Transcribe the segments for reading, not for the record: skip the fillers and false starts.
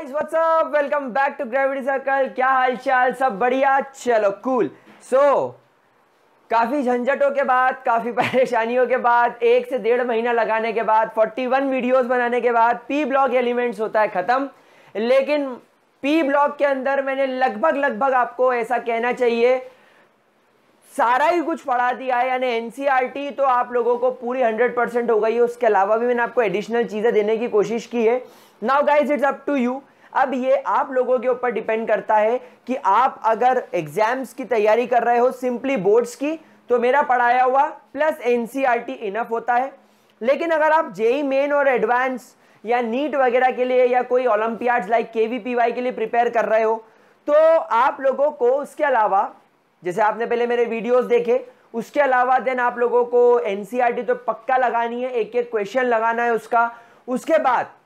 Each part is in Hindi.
Guys what's up, welcome back to Gravity Circle. क्या हाल चाल, सब बढ़िया? चलो कूल। काफी झंझटों के बाद, काफी परेशानियों के बाद, 1 से 1.5 महीना लगाने के बाद, 41 वीडियोस बनाने के बाद पी ब्लॉक एलिमेंट्स होता है खत्म। लेकिन पी ब्लॉक के अंदर मैंने लगभग आपको ऐसा कहना चाहिए सारा ही कुछ पढ़ा दिया है, यानी एनसीईआरटी तो आप लोगों को पूरी 100% हो गई है। उसके अलावा भी मैंने आपको एडिशनल चीजें देने की कोशिश की है। Now guys it's up to you. अब ये आप लोगों के ऊपर डिपेंड करता है कि आप अगर एग्जाम्स की तैयारी कर रहे हो सिंपली बोर्ड्स की, तो मेरा पढ़ाया हुआ प्लस एनसीईआरटी इनफ होता है। लेकिन अगर आप जेई मेन और एडवांस या नीट वगैरह के लिए या कोई ओलंपियाड्स लाइक केवीपीवाई के लिए प्रिपेयर कर रहे हो, तो आप लोगों को उसके अलावा, जैसे आपने पहले मेरे वीडियोस देखे, उसके अलावा देन आप लोगों को एनसीईआरटी तो पक्का लगानी है, एक एक क्वेश्चन लगाना है उसका। उसके बाद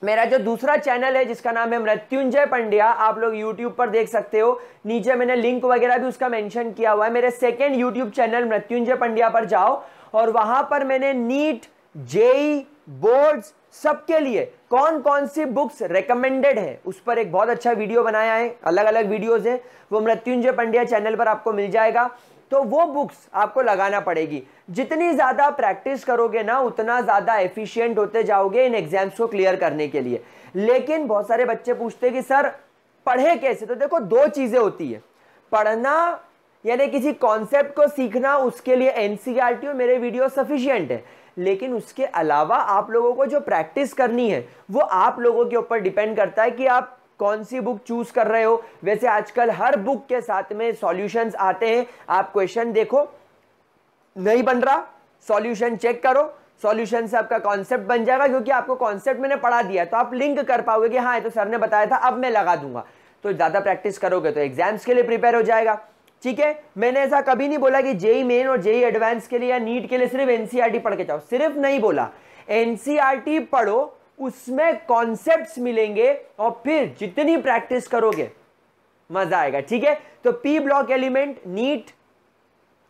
मेरा जो दूसरा चैनल है जिसका नाम है मृत्युंजय पंड्या, आप लोग यूट्यूब पर देख सकते हो, नीचे मैंने लिंक वगैरह भी उसका मेंशन किया हुआ है। मेरे second YouTube channel Mrityunjay Pandya पर जाओ और वहां पर मैंने नीट, जेई, बोर्ड्स सबके लिए कौन कौन सी बुक्स रेकमेंडेड है उस पर एक बहुत अच्छा वीडियो बनाया है। अलग अलग वीडियोस हैं, वो मृत्युंजय पंड्या चैनल पर आपको मिल जाएगा। तो वो बुक्स आपको लगाना पड़ेगी। जितनी ज्यादा प्रैक्टिस करोगे ना, उतना ज्यादा एफिशिएंट होते जाओगे इन एग्जाम्स को क्लियर करने के लिए। लेकिन बहुत सारे बच्चे पूछते हैं कि सर पढ़े कैसे? तो देखो, दो चीजें होती है। पढ़ना यानी किसी कॉन्सेप्ट को सीखना, उसके लिए एनसीईआरटी और मेरे वीडियो सफिशिएंट है। लेकिन उसके अलावा आप लोगों को जो प्रैक्टिस करनी है वो आप लोगों के ऊपर डिपेंड करता है कि आप कौन सी बुक चूज कर रहे हो। वैसे आजकल हर बुक के साथ में सॉल्यूशंस आते हैं, आप क्वेश्चन देखो, नहीं बन रहा सॉल्यूशन चेक करो, सॉल्यूशन से आपका कॉन्सेप्ट बन जाएगा। क्योंकि आपको कॉन्सेप्ट मैंने पढ़ा दिया तो आप लिंक कर पाओगे कि हाँ ये तो सर ने बताया था, अब मैं लगा दूंगा। तो ज्यादा प्रैक्टिस करोगे तो एग्जाम्स के लिए प्रिपेयर हो जाएगा। ठीक है, मैंने ऐसा कभी नहीं बोला कि जेई मेन और जेई एडवांस के लिए या नीट के लिए सिर्फ एनसीईआरटी पढ़ के जाओ, सिर्फ नहीं बोला। एनसीईआरटी पढ़ो, उसमें कॉन्सेप्ट्स मिलेंगे और फिर जितनी प्रैक्टिस करोगे मजा आएगा। ठीक है, तो P block element, NEET,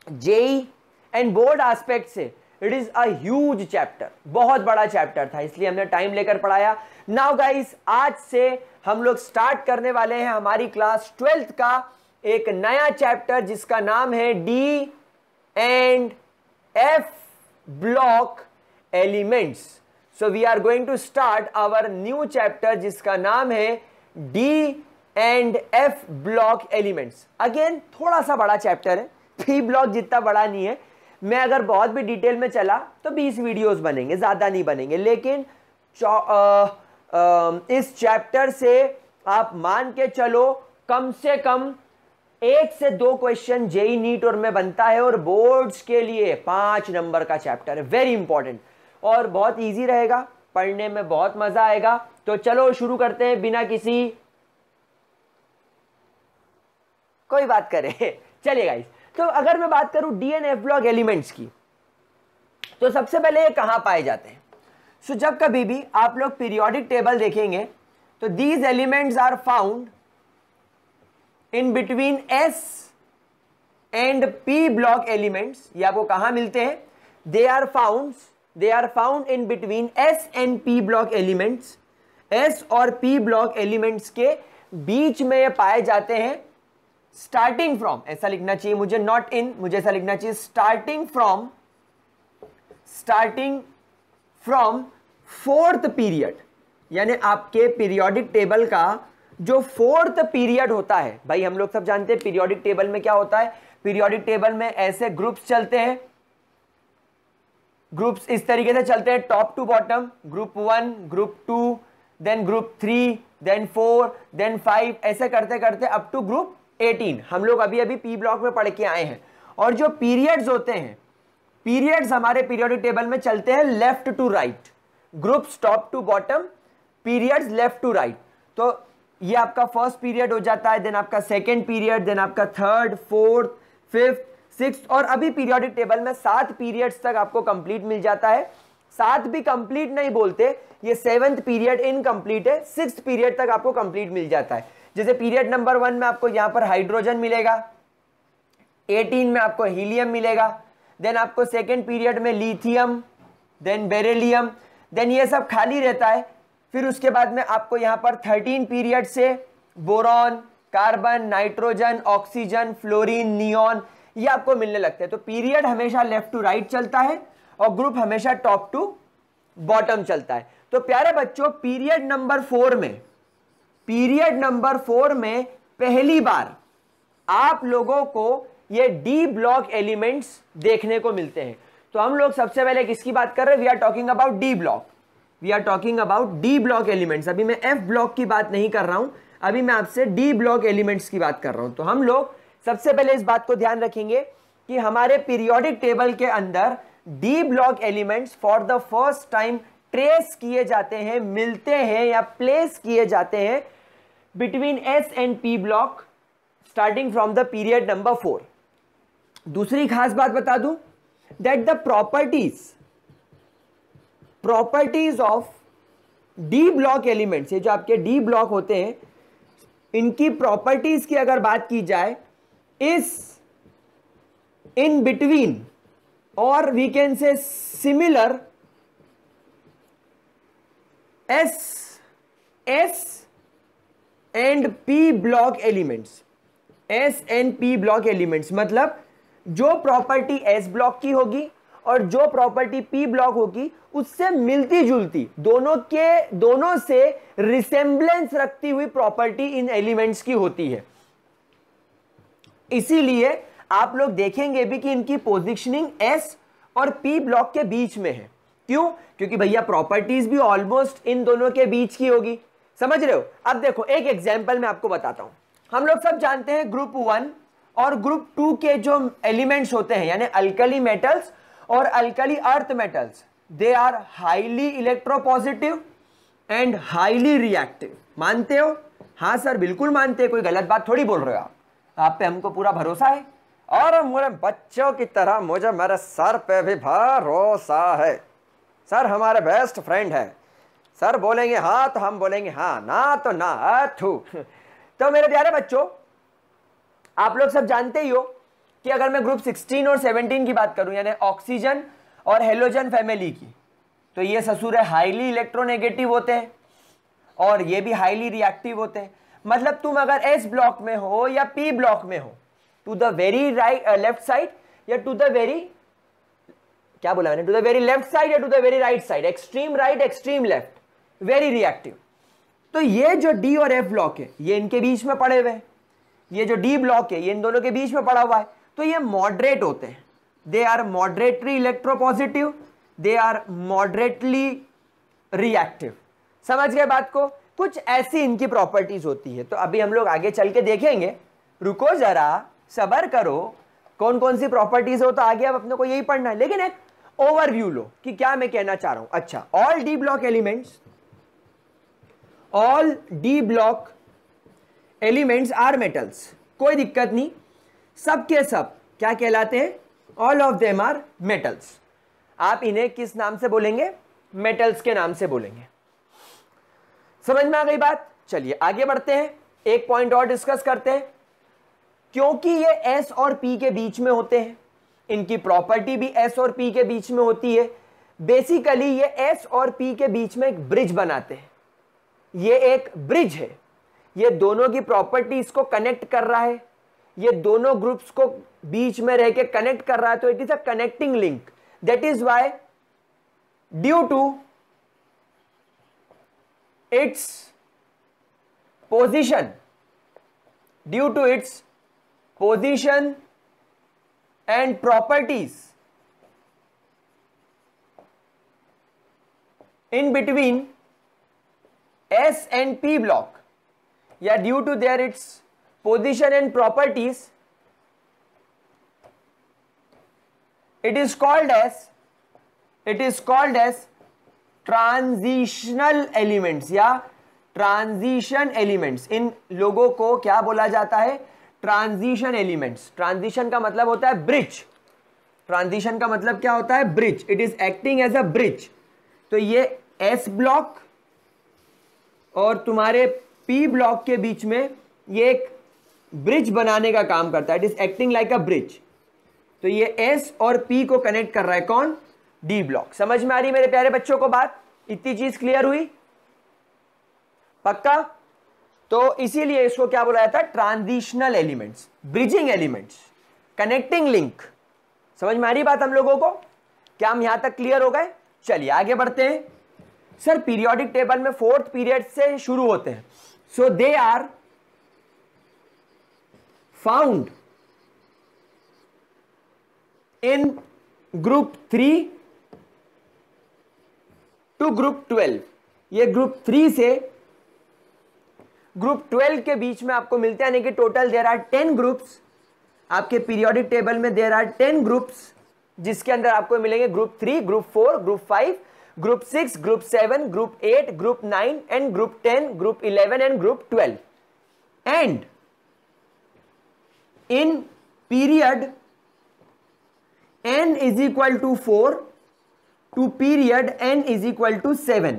JEE and board aspect से it is a huge chapter, बहुत बड़ा चैप्टर था, इसलिए हमने टाइम लेकर पढ़ाया। नाउ गाइस, आज से हम लोग स्टार्ट करने वाले हैं हमारी क्लास 12th का एक नया चैप्टर जिसका नाम है d and f block elements. So we are going to start our new chapter जिसका नाम है d and f block elements. Again थोड़ा सा बड़ा चैप्टर है, पी ब्लॉक जितना बड़ा नहीं है। मैं अगर बहुत भी डिटेल में चला तो 20 वीडियोस बनेंगे, ज्यादा नहीं बनेंगे। लेकिन इस चैप्टर से आप मान के चलो कम से कम 1 से 2 क्वेश्चन जेई, नीट और में बनता है, और बोर्ड्स के लिए 5 नंबर का चैप्टर है, वेरी इंपॉर्टेंट और बहुत इजी रहेगा, पढ़ने में बहुत मजा आएगा। तो चलो शुरू करते हैं बिना किसी कोई बात करें। चलिए गाइस, तो अगर मैं बात करूं D and f block elements की, तो सबसे पहले ये कहां पाए जाते हैं? सो जब कभी भी आप लोग पीरियोडिक टेबल देखेंगे तो these elements are found in between s and p block elements. ये आपको कहां मिलते हैं? They are found in between s and p block elements. S और पी ब्लॉक एलिमेंट्स के बीच में ये पाए जाते हैं। स्टार्टिंग फ्रॉम, ऐसा लिखना चाहिए मुझे, नॉट इन, मुझे ऐसा लिखना चाहिए स्टार्टिंग फ्रॉम 4th पीरियड। यानी आपके पीरियोडिक टेबल का जो 4th पीरियड होता है, भाई हम लोग सब जानते हैं पीरियोडिक टेबल में क्या होता है। पीरियोडिक टेबल में ऐसे ग्रुप्स चलते हैं, ग्रुप्स इस तरीके से चलते हैं top to bottom, group 1, group 2, then group 3, then 4, then 5, ऐसे करते करते अप टू ग्रुप 18 हम लोग अभी अभी पी ब्लॉक में पढ़ के आए हैं। और जो पीरियड्स होते हैं, पीरियड्स हमारे पीरियोडिक टेबल में चलते हैं left to right, groups top to bottom, periods left to right. तो ये आपका फर्स्ट पीरियड हो जाता है, देन आपका सेकेंड पीरियड, देन आपका 3rd, 4th, 5th, 6th, और अभी पीरियोडिक टेबल में 7 पीरियड्स तक आपको कंप्लीट मिल जाता है। 7 भी कंप्लीट नहीं बोलते, ये 7th पीरियड इनकम्प्लीट है, 6th पीरियड तक आपको कंप्लीट मिल जाता है। जैसे पीरियड नंबर 1 में आपको यहां पर हाइड्रोजन मिलेगा, 18 में आपको हीलियम मिलेगा, देन आपको सेकेंड पीरियड में लिथियम, देन बेरिलियम, देन ये सब खाली रहता है। फिर उसके बाद में आपको यहां पर 13 पीरियड से boron, carbon, nitrogen, oxygen, fluorine, neon ये आपको मिलने लगते हैं। तो पीरियड हमेशा लेफ्ट टू राइट चलता है और ग्रुप हमेशा टॉप टू बॉटम चलता है। तो प्यारे बच्चों, पीरियड नंबर 4 में पहली बार आप लोगों को ये डी ब्लॉक एलिमेंट्स देखने को मिलते हैं। तो हम लोग सबसे पहले किसकी बात कर रहे हैं? We are talking about d block. We are talking about d block elements. अभी मैं एफ ब्लॉक की बात नहीं कर रहा हूं, अभी मैं आपसे डी ब्लॉक एलिमेंट्स की बात कर रहा हूं। तो हम लोग सबसे पहले इस बात को ध्यान रखेंगे कि हमारे पीरियोडिक टेबल के अंदर D block elements for the first time trace किए जाते हैं, मिलते हैं या प्लेस किए जाते हैं between s and p block starting from the period number 4। दूसरी खास बात बता दूं, that the properties of D block elements, ये जो आपके डी ब्लॉक होते हैं, इनकी प्रॉपर्टीज की अगर बात की जाए, इस इन बिटवीन और we can say similar s and p block elements. S and p block elements मतलब जो प्रॉपर्टी एस ब्लॉक की होगी और जो प्रॉपर्टी पी ब्लॉक होगी उससे मिलती जुलती, दोनों से रिसेम्बलेंस रखती हुई प्रॉपर्टी इन एलिमेंट्स की होती है। इसीलिए आप लोग देखेंगे भी कि इनकी पोजीशनिंग एस और पी ब्लॉक के बीच में है। क्यों? क्योंकि भैया प्रॉपर्टीज भी ऑलमोस्ट इन दोनों के बीच की होगी। समझ रहे हो? अब देखो एक एग्जांपल मैं आपको बताता हूं। हम लोग सब जानते हैं ग्रुप 1 और ग्रुप 2 के जो एलिमेंट्स होते हैं, यानी अल्कली मेटल्स और alkali earth metals, they are highly electropositive and highly reactive. मानते हो? हाँ सर बिल्कुल मानते हैं, कोई गलत बात थोड़ी बोल रहे हो आप पे हमको पूरा भरोसा है और मेरे बच्चों की तरह मुझे मेरे सर पे भी भरोसा है। सर हमारे बेस्ट फ्रेंड है, सर बोलेंगे हाँ तो हम बोलेंगे हाँ, ना तो ना थू। तो मेरे प्यारे बच्चों, आप लोग सब जानते ही हो कि अगर मैं ग्रुप 16 और 17 की बात करूं, यानी ऑक्सीजन और हेलोजन फैमिली की, तो ये ससुर है हाईली इलेक्ट्रोनेगेटिव होते हैं और ये भी हाईली रिएक्टिव होते हैं। मतलब तुम अगर एस ब्लॉक में हो या पी ब्लॉक में हो, to the very right left side या टू द वेरी, क्या बोला मैंने, to the very left side या to the very right side, extreme right extreme left, very reactive. तो ये जो डी और एफ ब्लॉक है ये इनके बीच में पड़े हुए हैं, ये जो डी ब्लॉक है ये इन दोनों के बीच में पड़ा हुआ है। तो ये मॉडरेट होते हैं, they are moderately electropositive, they are moderately reactive. समझ गए बात को? कुछ ऐसी इनकी प्रॉपर्टीज होती है। तो अभी हम लोग आगे चल के देखेंगे, रुको जरा सबर करो, कौन कौन सी प्रॉपर्टीज हो तो आगे अब अपने को यही पढ़ना है, लेकिन एक ओवरव्यू लो कि क्या मैं कहना चाह रहा हूं। अच्छा, all d block elements are metals, कोई दिक्कत नहीं, सब के सब क्या कहलाते हैं? All of them are metals. आप इन्हें किस नाम से बोलेंगे? मेटल्स के नाम से बोलेंगे। समझ में आ गई बात? चलिए आगे बढ़ते हैं, एक पॉइंट और डिस्कस करते हैं। क्योंकि ये एस और पी के बीच में होते हैं, इनकी प्रॉपर्टी भी एस और पी के बीच में होती है। बेसिकली ये एस और पी के बीच में एक ब्रिज बनाते हैं। ये एक ब्रिज है, ये दोनों की प्रॉपर्टीज को कनेक्ट कर रहा है, ये दोनों ग्रुप्स को बीच में रह के कनेक्ट कर रहा है। तो it is a connecting link. That is why due to its position and properties in between S and P block, या due to their its position and properties, it is called as transitional elements या ट्रांजिशन एलिमेंट्स। इन लोगों को क्या बोला जाता है? Transition elements. ट्रांजिशन का मतलब होता है ब्रिज। ट्रांजिशन का मतलब क्या होता है? Bridge. It is acting as a bridge. तो ये एस ब्लॉक और तुम्हारे पी ब्लॉक के बीच में ये एक ब्रिज बनाने का काम करता है। It is acting like a bridge. तो ये एस और पी को कनेक्ट कर रहा है कौन? D block. समझ में आ रही मेरे प्यारे बच्चों को बात? इतनी चीज क्लियर हुई? पक्का? तो इसीलिए इसको क्या बोला जाता है? Transitional elements, bridging elements, connecting link. समझ में आ रही बात हम लोगों को? क्या हम यहां तक क्लियर हो गए? चलिए आगे बढ़ते हैं। सर पीरियोडिक टेबल में 4th पीरियड से शुरू होते हैं, so they are found in group 3 to group 12। ये ग्रुप 3 से ग्रुप 12 के बीच में आपको मिलते हैं, यानी कि टोटल देयर आर 10 ग्रुप्स। आपके पीरियोडिक टेबल में देयर आर 10 ग्रुप्स, जिसके अंदर आपको मिलेंगे group 3, group 4, group 5, group 6, group 7, group 8, group 9 and group 10, group 11 and group 12। And in period n is equal to 4 to period n is equal to 7,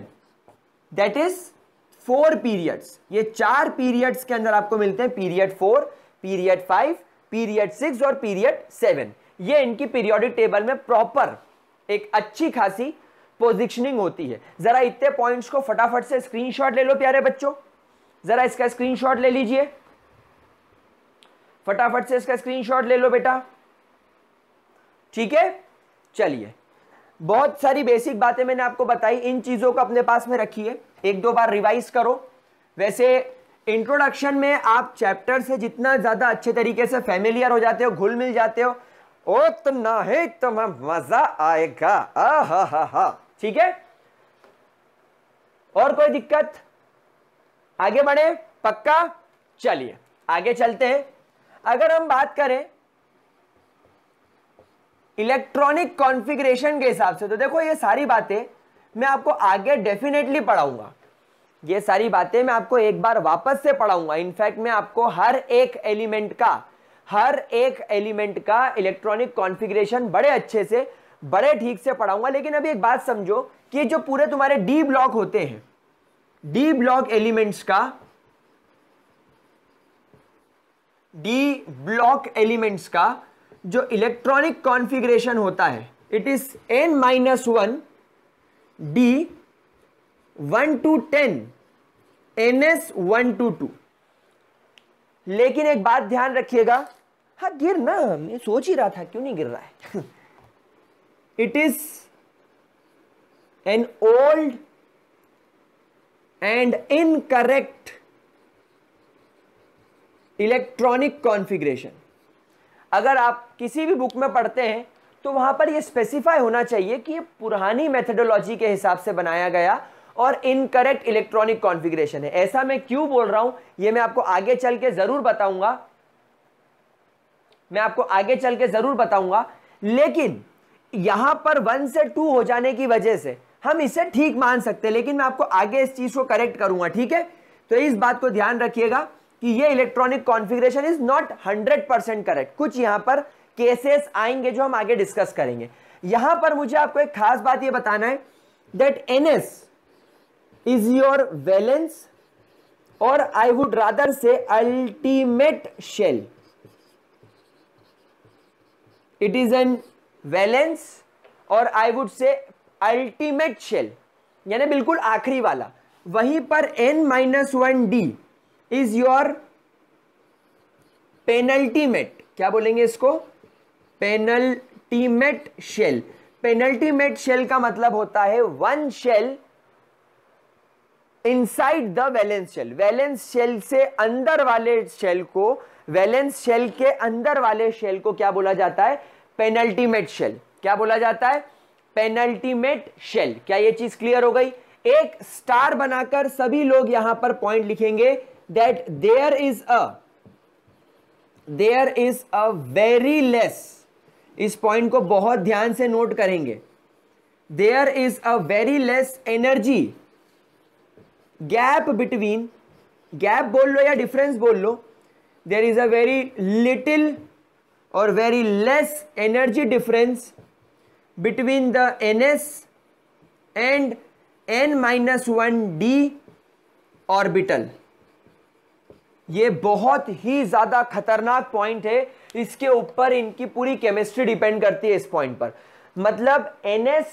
that is 4 periods। ये 4 periods के अंदर आपको मिलते हैं पीरियड 4, पीरियड 5, पीरियड 6 और पीरियड 7। ये इनकी पीरियोडिक टेबल में प्रॉपर एक अच्छी खासी पोजीशनिंग होती है। जरा इतने पॉइंट्स को फटाफट से स्क्रीनशॉट ले लो प्यारे बच्चों, जरा इसका स्क्रीनशॉट ले लीजिए, फटाफट से इसका स्क्रीनशॉट ले लो बेटा, ठीक है? चलिए, बहुत सारी बेसिक बातें मैंने आपको बताई, इन चीजों को अपने पास में रखिए, एक दो बार रिवाइज करो। वैसे इंट्रोडक्शन में आप चैप्टर से जितना ज्यादा अच्छे तरीके से फैमिलियर हो जाते हो, घुल मिल जाते हो, उतना ही तुम्हें मजा आएगा। हा, ठीक है? और कोई दिक्कत? आगे बढ़े? पक्का? चलिए आगे चलते हैं। अगर हम बात करें इलेक्ट्रॉनिक कॉन्फ़िगरेशन के हिसाब से, तो देखो ये सारी बातें मैं आपको आगे डेफिनेटली पढ़ाऊंगा, ये सारी बातें मैं आपको एक बार वापस से पढ़ाऊंगा। इनफैक्ट मैं आपको हर एक एलिमेंट का इलेक्ट्रॉनिक कॉन्फ़िगरेशन बड़े अच्छे से, बड़े ठीक से पढ़ाऊंगा। लेकिन अभी एक बात समझो कि जो पूरे तुम्हारे डी ब्लॉक होते हैं, डी ब्लॉक एलिमेंट्स का, डी ब्लॉक एलिमेंट्स का जो इलेक्ट्रॉनिक कॉन्फ़िगरेशन होता है, it is n-1 d 1 to 10 ns 1 to 2। लेकिन एक बात ध्यान रखिएगा, हाँ गिर ना, मैं सोच ही रहा था क्यों नहीं गिर रहा है। It is an old and incorrect electronic configuration. अगर आप किसी भी बुक में पढ़ते हैं तो वहां पर यह स्पेसिफाई होना चाहिए कि ये पुरानी मेथडोलॉजी के हिसाब से बनाया गया और इनकरेक्ट इलेक्ट्रॉनिक कॉन्फ़िगरेशन है। ऐसा मैं क्यों बोल रहा हूं ये मैं आपको आगे चल के जरूर बताऊंगा, लेकिन यहां पर 1 से 2 हो जाने की वजह से हम इसे ठीक मान सकते हैं, लेकिन मैं आपको आगे इस चीज को करेक्ट करूंगा, ठीक है? तो इस बात को ध्यान रखिएगा कि ये electronic configuration is not 100% correct. कुछ यहां पर केसेस आएंगे जो हम आगे डिस्कस करेंगे। यहां पर मुझे आपको एक खास बात ये बताना है that ns is your valence, और I would rather say ultimate shell. It is an valence और I would say ultimate shell, यानी बिल्कुल आखिरी वाला। वहीं पर n-1 d is your penultimate, क्या बोलेंगे इसको? Penultimate shell. पेनल्टीमेट शेल का मतलब होता है 1 shell inside the valence shell. Valence shell से अंदर वाले शेल को, वैलेंस शेल के अंदर वाले शेल को क्या बोला जाता है? Penultimate shell. क्या बोला जाता है? Penultimate shell. क्या ये चीज क्लियर हो गई? एक स्टार बनाकर सभी लोग यहां पर पॉइंट लिखेंगे that there is a very less, इस पॉइंट को बहुत ध्यान से नोट करेंगे, there is a very less energy gap between, gap बोल लो या डिफरेंस बोल लो, there is a very little और very less energy difference between the ns and n-1 d orbital. ये बहुत ही ज्यादा खतरनाक पॉइंट है, इसके ऊपर इनकी पूरी केमिस्ट्री डिपेंड करती है इस पॉइंट पर। मतलब ns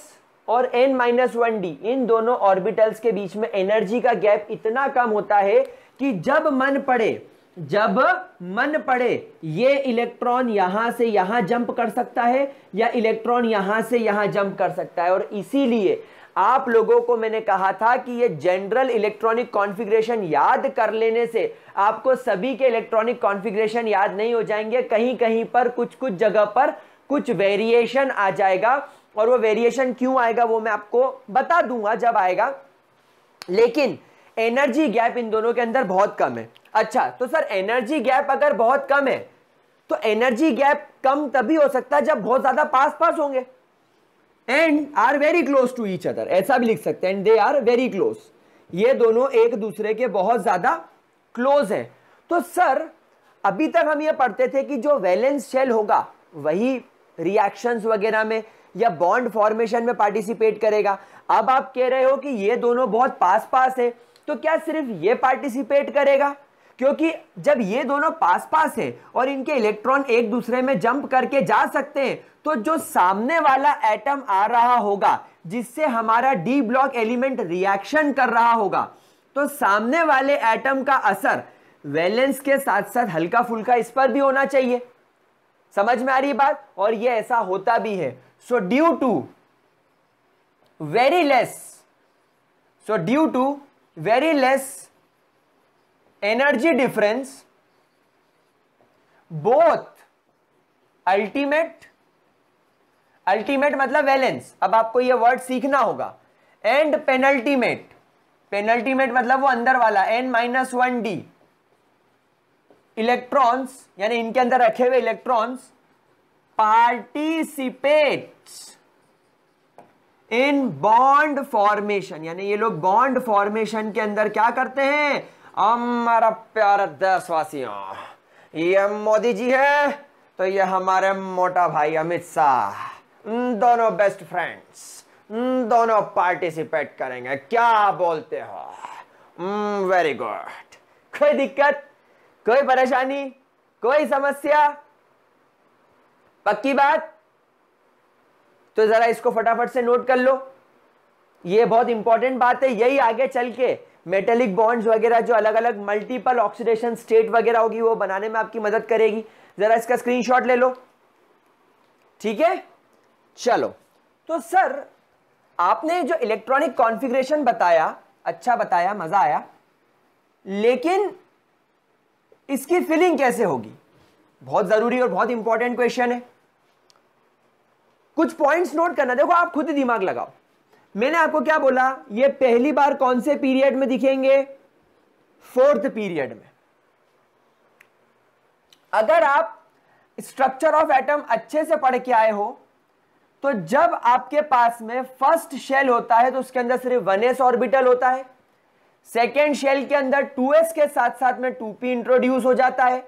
और n-1d, इन दोनों ऑर्बिटल्स के बीच में एनर्जी का गैप इतना कम होता है कि जब मन पड़े ये इलेक्ट्रॉन यहां से यहां जंप कर सकता है या इलेक्ट्रॉन यहां से यहां जंप कर सकता है। और इसीलिए आप लोगों को मैंने कहा था कि ये जनरल इलेक्ट्रॉनिक कॉन्फ़िगरेशन याद कर लेने से आपको सभी के इलेक्ट्रॉनिक कॉन्फ़िगरेशन याद नहीं हो जाएंगे, कहीं कहीं पर कुछ जगह पर कुछ वेरिएशन आ जाएगा, और वो वेरिएशन क्यों आएगा वो मैं आपको बता दूंगा जब आएगा। लेकिन एनर्जी गैप इन दोनों के अंदर बहुत कम है। अच्छा, तो सर एनर्जी गैप अगर बहुत कम है तो एनर्जी गैप कम तभी हो सकता है जब बहुत ज्यादा पास होंगे, and are very close to each other, ऐसा भी लिख सकते हैं, and they are very close, ये दोनों एक दूसरे के बहुत ज्यादा क्लोज हैं। तो सर अभी तक हम ये पढ़ते थे कि जो वैलेंस शेल होगा वही रिएक्शंस वगैरह में या बॉन्ड फॉर्मेशन में पार्टिसिपेट करेगा। अब आप कह रहे हो कि ये दोनों बहुत पास है, तो क्या सिर्फ ये पार्टिसिपेट करेगा? क्योंकि जब ये दोनों पास है और इनके इलेक्ट्रॉन एक दूसरे में जंप करके जा सकते हैं, तो जो सामने वाला एटम आ रहा होगा जिससे हमारा डी ब्लॉक एलिमेंट रिएक्शन कर रहा होगा, तो सामने वाले एटम का असर वैलेंस के साथ साथ हल्का फुल्का इस पर भी होना चाहिए। समझ में आ रही बात? और ये ऐसा होता भी है। So due to very less energy difference, both ultimate मतलब वैलेंस, अब आपको यह वर्ड सीखना होगा, एंड पेनल्टीमेट मतलब वो अंदर वाला n-1d इलेक्ट्रॉन्स, यानी इनके अंदर रखे हुए electrons participates in bond formation, यानी ये लोग बॉन्ड फॉर्मेशन के अंदर क्या करते हैं? हमारा प्यारा देशवासियों, ये मोदी जी है तो ये हमारे मोटा भाई अमित शाह, दोनों बेस्ट फ्रेंड्स, दोनों पार्टिसिपेट करेंगे, क्या बोलते हो? Very good. कोई दिक्कत, कोई परेशानी, कोई समस्या? पक्की बात? तो जरा इसको फटाफट से नोट कर लो, ये बहुत इंपॉर्टेंट बात है, यही आगे चल के मेटेलिक बॉन्ड्स वगैरह जो अलग अलग मल्टीपल ऑक्सीडेशन स्टेट वगैरह होगी वो बनाने में आपकी मदद करेगी। जरा इसका स्क्रीनशॉट ले लो, ठीक है? चलो, तो सर आपने जो इलेक्ट्रॉनिक कॉन्फ़िगरेशन बताया, अच्छा बताया, मजा आया, लेकिन इसकी फिलिंग कैसे होगी? बहुत जरूरी और बहुत इंपॉर्टेंट क्वेश्चन है। कुछ पॉइंट्स नोट करना, देखो आप खुद ही दिमाग लगाओ। मैंने आपको क्या बोला, ये पहली बार कौन से पीरियड में दिखेंगे? फोर्थ पीरियड में। अगर आप स्ट्रक्चर ऑफ एटम अच्छे से पढ़ के आए हो तो जब आपके पास में फर्स्ट शेल होता है तो उसके अंदर सिर्फ 1s ऑर्बिटल होता है, सेकेंड शेल के अंदर 2s के साथ साथ में 2p इंट्रोड्यूस हो जाता है,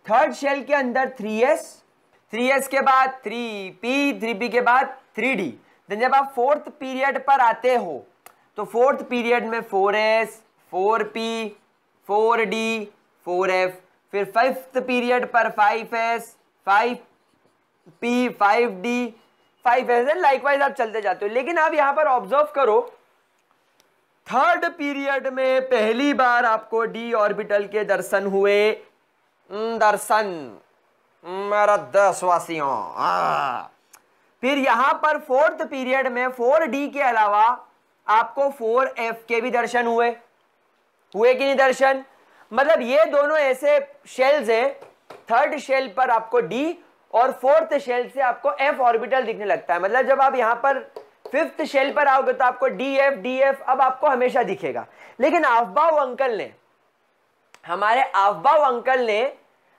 थर्ड शेल के अंदर 3s के बाद 3p के बाद 3d। देन जब आप फोर्थ पीरियड पर आते हो तो फोर्थ पीरियड में 4s, 4p, 4d, 4f, फिर फिफ्थ पीरियड पर 5s, 5p, 5d, 5s, likewise आप चलते जाते हो। लेकिन आप यहां पर ऑब्जर्व करो, थर्ड पीरियड में पहली बार आपको d ऑर्बिटल के दर्शन हुए, मेरा देशवासियों। फिर यहां पर फोर्थ पीरियड में 4d के अलावा आपको 4f के भी दर्शन हुए कि नहीं दर्शन? मतलब ये दोनों ऐसे शेल्स हैं, थर्ड शेल पर आपको d और फोर्थ शेल से आपको f ऑर्बिटल दिखने लगता है। मतलब जब आप यहां पर फिफ्थ शेल पर आओगे तो आपको df अब आपको हमेशा दिखेगा। लेकिन हमारे आफबाव अंकल ने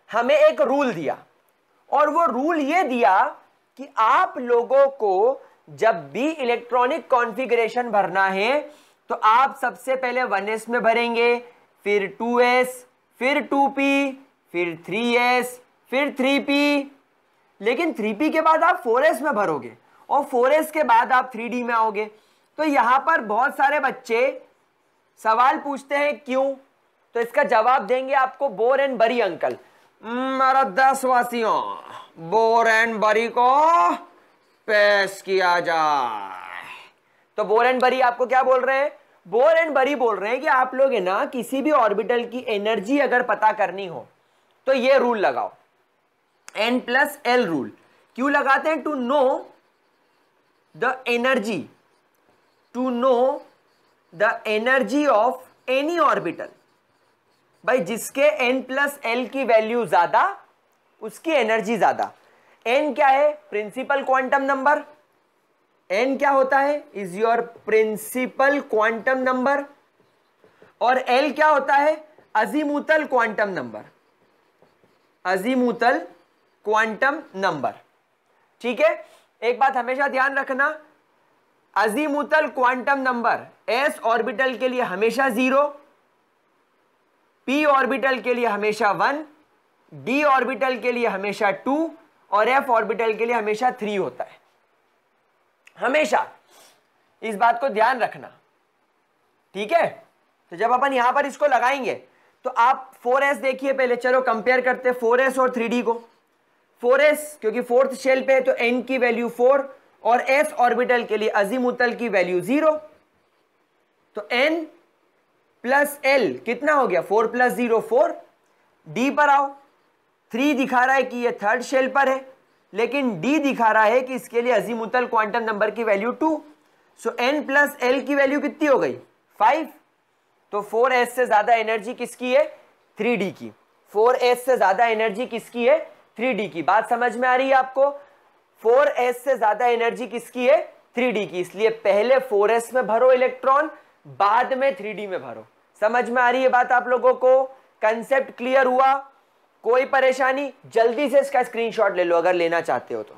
हमें एक रूल दिया, और वो रूल ये दिया कि आप लोगों को जब भी इलेक्ट्रॉनिक कॉन्फ़िगरेशन भरना है तो आप सबसे पहले 1s में भरेंगे, फिर 2s, फिर 2p, फिर 3s, फिर 3p, लेकिन 3p के बाद आप 4s में भरोगे और 4s के बाद आप 3d में आओगे। तो यहां पर बहुत सारे बच्चे सवाल पूछते हैं क्यों, तो इसका जवाब देंगे आपको बोर एंड बरी अंकल। मेरा देशवासियों, बोर एंड बरी को पेश किया जाए। तो बोर एंड बरी आपको क्या बोल रहे हैं, बोर एंड बरी बोल रहे हैं कि आप लोग है ना किसी भी ऑर्बिटल की एनर्जी अगर पता करनी हो तो ये रूल लगाओ, n+l रूल। क्यों लगाते हैं, to know the energy, to know the energy of any orbital. भाई जिसके n+l की वैल्यू ज्यादा उसकी एनर्जी ज्यादा। n क्या है, प्रिंसिपल क्वांटम नंबर, n क्या होता है, is your principal quantum number, और l क्या होता है, azimuthal quantum number, azimuthal quantum number. ठीक है, एक बात हमेशा ध्यान रखना, azimuthal quantum number s orbital के लिए हमेशा 0, p ऑर्बिटल के लिए हमेशा 1, d ऑर्बिटल के लिए हमेशा 2 और f ऑर्बिटल के लिए हमेशा 3 होता है। हमेशा इस बात को ध्यान रखना। ठीक है, तो जब अपन यहां पर इसको लगाएंगे तो आप 4s देखिए पहले, चलो कंपेयर करते हैं 4s और 3d को। 4s क्योंकि फोर्थ शेल पे है तो n की वैल्यू 4 और s ऑर्बिटल के लिए अजीमुथल की वैल्यू 0, तो n+l कितना हो गया, 4 + 0 4। d पर आओ, 3 दिखा रहा है कि ये थर्ड शेल पर है, लेकिन d दिखा रहा है कि इसके लिए अजीमुथल क्वांटम नंबर की वैल्यू 2, सो n+l की वैल्यू कितनी हो गई, 5। तो 4s से ज्यादा एनर्जी किसकी है, 3d की। 4s से ज्यादा एनर्जी किसकी है, 3d की। बात समझ में आ रही है आपको, 4s से ज्यादा एनर्जी किसकी है, 3d की। इसलिए पहले 4s में भरो इलेक्ट्रॉन, बाद में 3d में भरो। समझ में आ रही है बात आप लोगों को, कंसेप्ट क्लियर हुआ, कोई परेशानी, जल्दी से इसका स्क्रीनशॉट ले लो अगर लेना चाहते हो तो,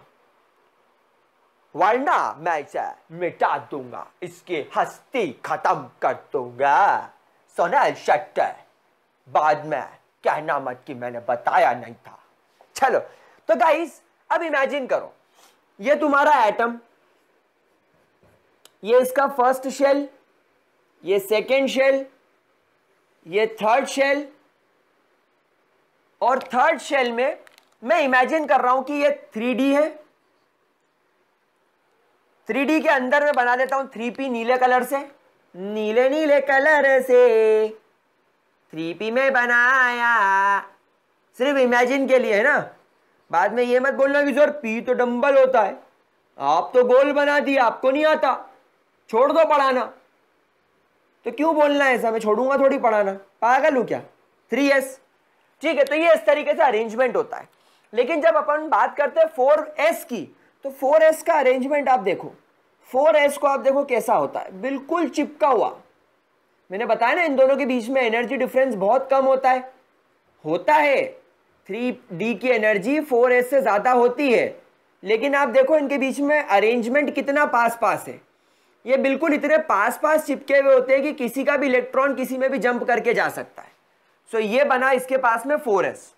वरना मैं इसे मिटा दूंगा, इसकी हस्ती खत्म कर दूंगा। सोनल शेट्टी, बाद में कहना मत कि मैंने बताया नहीं था। चलो तो गाइस अब इमेजिन करो, ये तुम्हारा एटम, ये इसका फर्स्ट शेल, ये सेकेंड शेल, ये थर्ड शेल, और थर्ड शेल में मैं इमेजिन कर रहा हूं कि ये 3D है। 3D के अंदर मैं बना देता हूं 3p नीले कलर से, नीले नीले कलर से 3p में बनाया, सिर्फ इमेजिन के लिए है ना। बाद में ये मत बोलना कि सर p तो डंबल होता है, आप तो गोल बना दिया, आपको नहीं आता, छोड़ दो पढ़ाना। तो क्यों बोलना है ऐसा, मैं छोड़ूंगा थोड़ी पढ़ाना, पागल हूं क्या। 3s, ठीक है, तो ये इस तरीके से अरेंजमेंट होता है। लेकिन जब अपन बात करते हैं 4s की, तो 4s का अरेंजमेंट आप देखो, 4s को आप देखो कैसा होता है, बिल्कुल चिपका हुआ। मैंने बताया ना इन दोनों के बीच में एनर्जी डिफरेंस बहुत कम होता है 3d की एनर्जी 4s से ज्यादा होती है, लेकिन आप देखो इनके बीच में अरेंजमेंट कितना पास पास है। ये बिल्कुल इतने पास पास चिपके हुए होते हैं कि किसी का भी इलेक्ट्रॉन किसी में भी जंप करके जा सकता है। सो ये बना इसके पास में 4s।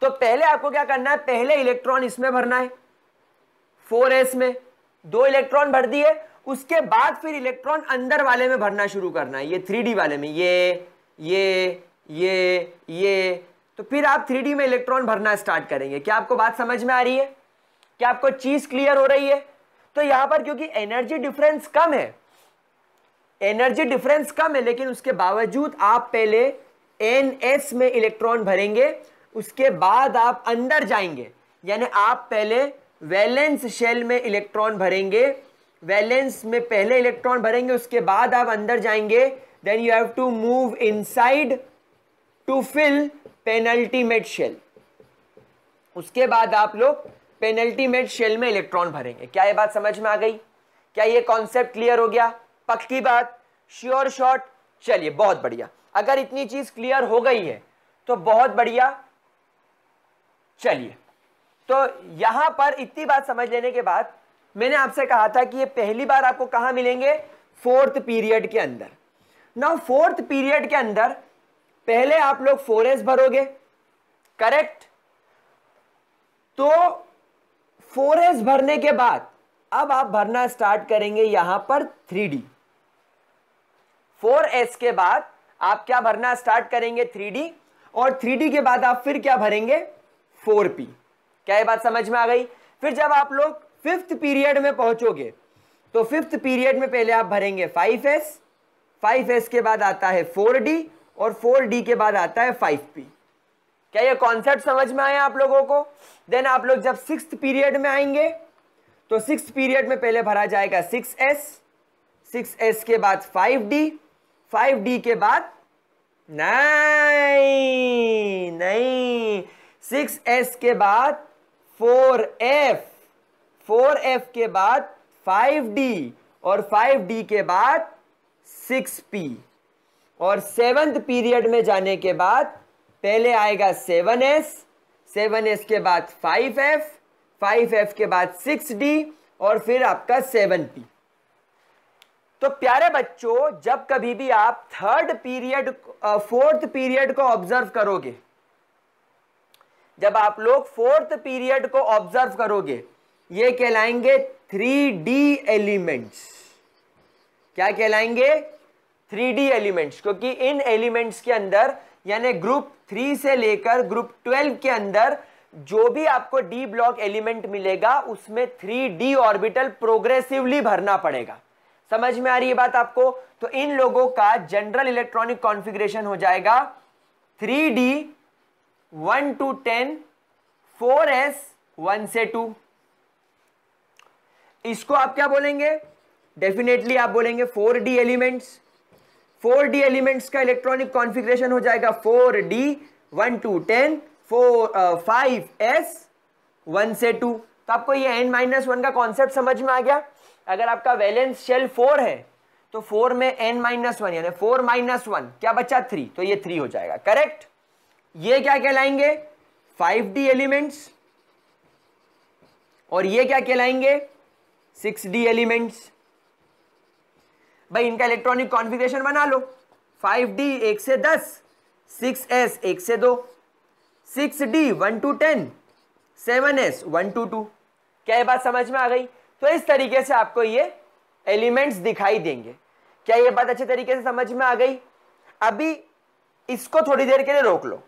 तो पहले आपको क्या करना है, पहले इलेक्ट्रॉन इसमें भरना है 4s में, 2 इलेक्ट्रॉन भर दिए, उसके बाद फिर इलेक्ट्रॉन अंदर वाले में भरना शुरू करना है, ये 3D वाले में, ये। तो फिर आप 3D में इलेक्ट्रॉन भरना स्टार्ट करेंगे। क्या आपको बात समझ में आ रही है, क्या आपको चीज क्लियर हो रही है। तो यहां पर क्योंकि एनर्जी डिफरेंस कम है, एनर्जी डिफरेंस कम है, लेकिन उसके बावजूद आप पहले ns में इलेक्ट्रॉन भरेंगे, उसके बाद आप अंदर जाएंगे, यानी आप पहले वैलेंस शेल में इलेक्ट्रॉन भरेंगे, वैलेंस में पहले इलेक्ट्रॉन भरेंगे, उसके बाद आप अंदर जाएंगे, then you have to move inside to fill penultimate shell. उसके बाद आप लोग पेनल्टीमेट शेल में इलेक्ट्रॉन भरेंगे। क्या ये बात समझ में आ गई, क्या ये कॉन्सेप्ट क्लियर हो गया, पक्की बात, श्योर शॉट। चलिए बहुत बढ़िया, अगर इतनी चीज क्लियर हो गई है तो बहुत बढ़िया। चलिए तो यहां पर इतनी बात समझ लेने के बाद मैंने आपसे कहा था कि ये पहली बार आपको कहां मिलेंगे, 4th पीरियड के अंदर। नाउ 4th पीरियड के अंदर पहले आप लोग 4s भरोगे, करेक्ट। तो 4s भरने के बाद अब आप भरना स्टार्ट करेंगे यहां पर 3D। 4s के बाद आप क्या भरना स्टार्ट करेंगे, 3D, और 3D के बाद आप फिर क्या भरेंगे, 4p। क्या ये बात समझ में आ गई। फिर जब आप लोग 5th पीरियड में पहुंचोगे तो 5th पीरियड में पहले आप भरेंगे 5s, 5s के बाद आता है 4d और 4d के बाद आता है 5p। क्या ये कॉन्सेप्ट समझ में आया आप लोगों को? देन आप लोग जब 6th पीरियड में आएंगे तो 6th पीरियड में पहले भरा जाएगा 6s, 6s के बाद 5d, 5d के बाद नहीं 6s के बाद 4f, 4f के बाद 5d और 5d के बाद 6p। और 7th पीरियड में जाने के बाद पहले आएगा 7s, 7s के बाद 5f, 5f के बाद 6d और फिर आपका 7p। तो प्यारे बच्चों, जब कभी भी आप 4th पीरियड को ऑब्जर्व करोगे, जब आप लोग 4th पीरियड को ऑब्जर्व करोगे, ये कहलाएंगे 3D एलिमेंट्स। क्या कहलाएंगे? 3D एलिमेंट्स, क्योंकि इन एलिमेंट्स के अंदर यानी ग्रुप 3 से लेकर ग्रुप 12 के अंदर जो भी आपको डी ब्लॉक एलिमेंट मिलेगा उसमें 3D ऑर्बिटल प्रोग्रेसिवली भरना पड़ेगा। समझ में आ रही है बात आपको? तो इन लोगों का जनरल इलेक्ट्रॉनिक कॉन्फ़िगरेशन हो जाएगा 3D 1 to 10, 4s 1 से 2। इसको आप क्या बोलेंगे? डेफिनेटली आप बोलेंगे 4D एलिमेंट्स। 4D एलिमेंट्स का इलेक्ट्रॉनिक कॉन्फ़िगरेशन हो जाएगा 4D 1 to 10, 5s 1 से 2। तो आपको ये n-1 का कॉन्सेप्ट समझ में आ गया? अगर आपका वैलेंस शेल 4 है तो 4 में n-1 यानी 4 - 1 क्या बचा? 3, तो ये 3 हो जाएगा। करेक्ट? ये क्या कहलाएंगे? 5D elements. और ये क्या कहलाएंगे? 6D elements. भाई इनका इलेक्ट्रॉनिक कॉन्फ़िगरेशन बना लो। 5D 1 से 10, 6s 1 से 2, 6D 1 to 10, 7s 1 to 2। क्या ये बात समझ में आ गई? तो इस तरीके से आपको ये एलिमेंट्स दिखाई देंगे। क्या ये बात अच्छे तरीके से समझ में आ गई? अभी इसको थोड़ी देर के लिए रोक लो,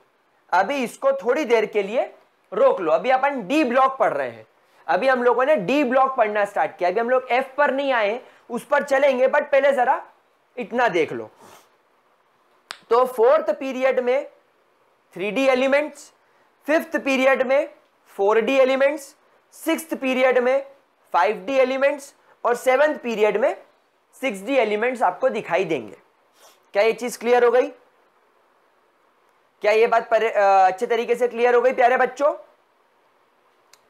अभी इसको थोड़ी देर के लिए रोक लो। अभी अपन डी ब्लॉक पढ़ रहे हैं, अभी हम लोगों ने डी ब्लॉक पढ़ना स्टार्ट किया। अभी हम लोग एफ पर नहीं आए, उस पर चलेंगे, बट पहले जरा इतना देख लो। तो 4th पीरियड में 3D एलिमेंट्स, 5th पीरियड में 4D एलिमेंट्स, 6th पीरियड में 5D एलिमेंट्स और 7th पीरियड में 6D एलिमेंट्स आपको दिखाई देंगे। क्या ये चीज क्लियर हो गई? क्या ये बात अच्छे तरीके से क्लियर हो गई प्यारे बच्चों?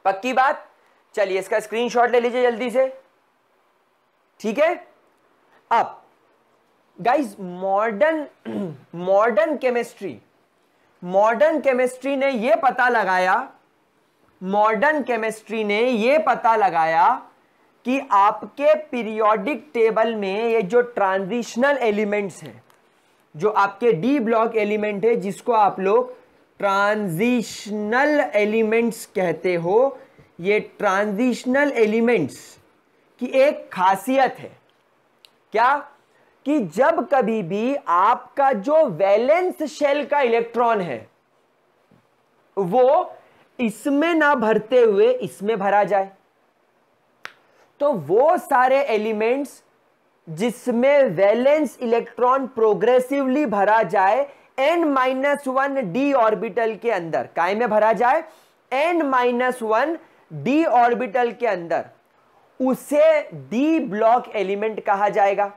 पक्की बात? चलिए इसका स्क्रीनशॉट ले लीजिए जल्दी से, ठीक है। अब गाइस मॉडर्न केमिस्ट्री ने ये पता लगाया कि आपके पीरियोडिक टेबल में ये जो ट्रांजिशनल एलिमेंट्स हैं, जो आपके डी ब्लॉक एलिमेंट है, जिसको आप लोग ट्रांजिशनल एलिमेंट्स कहते हो, ये ट्रांजिशनल एलिमेंट्स की एक खासियत है क्या? कि जब कभी भी आपका जो वैलेंस शेल का इलेक्ट्रॉन है वो इसमें ना भरते हुए इसमें भरा जाए, तो वो सारे एलिमेंट्स जिसमें वैलेंस इलेक्ट्रॉन प्रोग्रेसिवली भरा जाए n-1 d ऑर्बिटल के अंदर, काय में भरा जाए? n-1 d ऑर्बिटल के अंदर, उसे डी ब्लॉक एलिमेंट कहा जाएगा।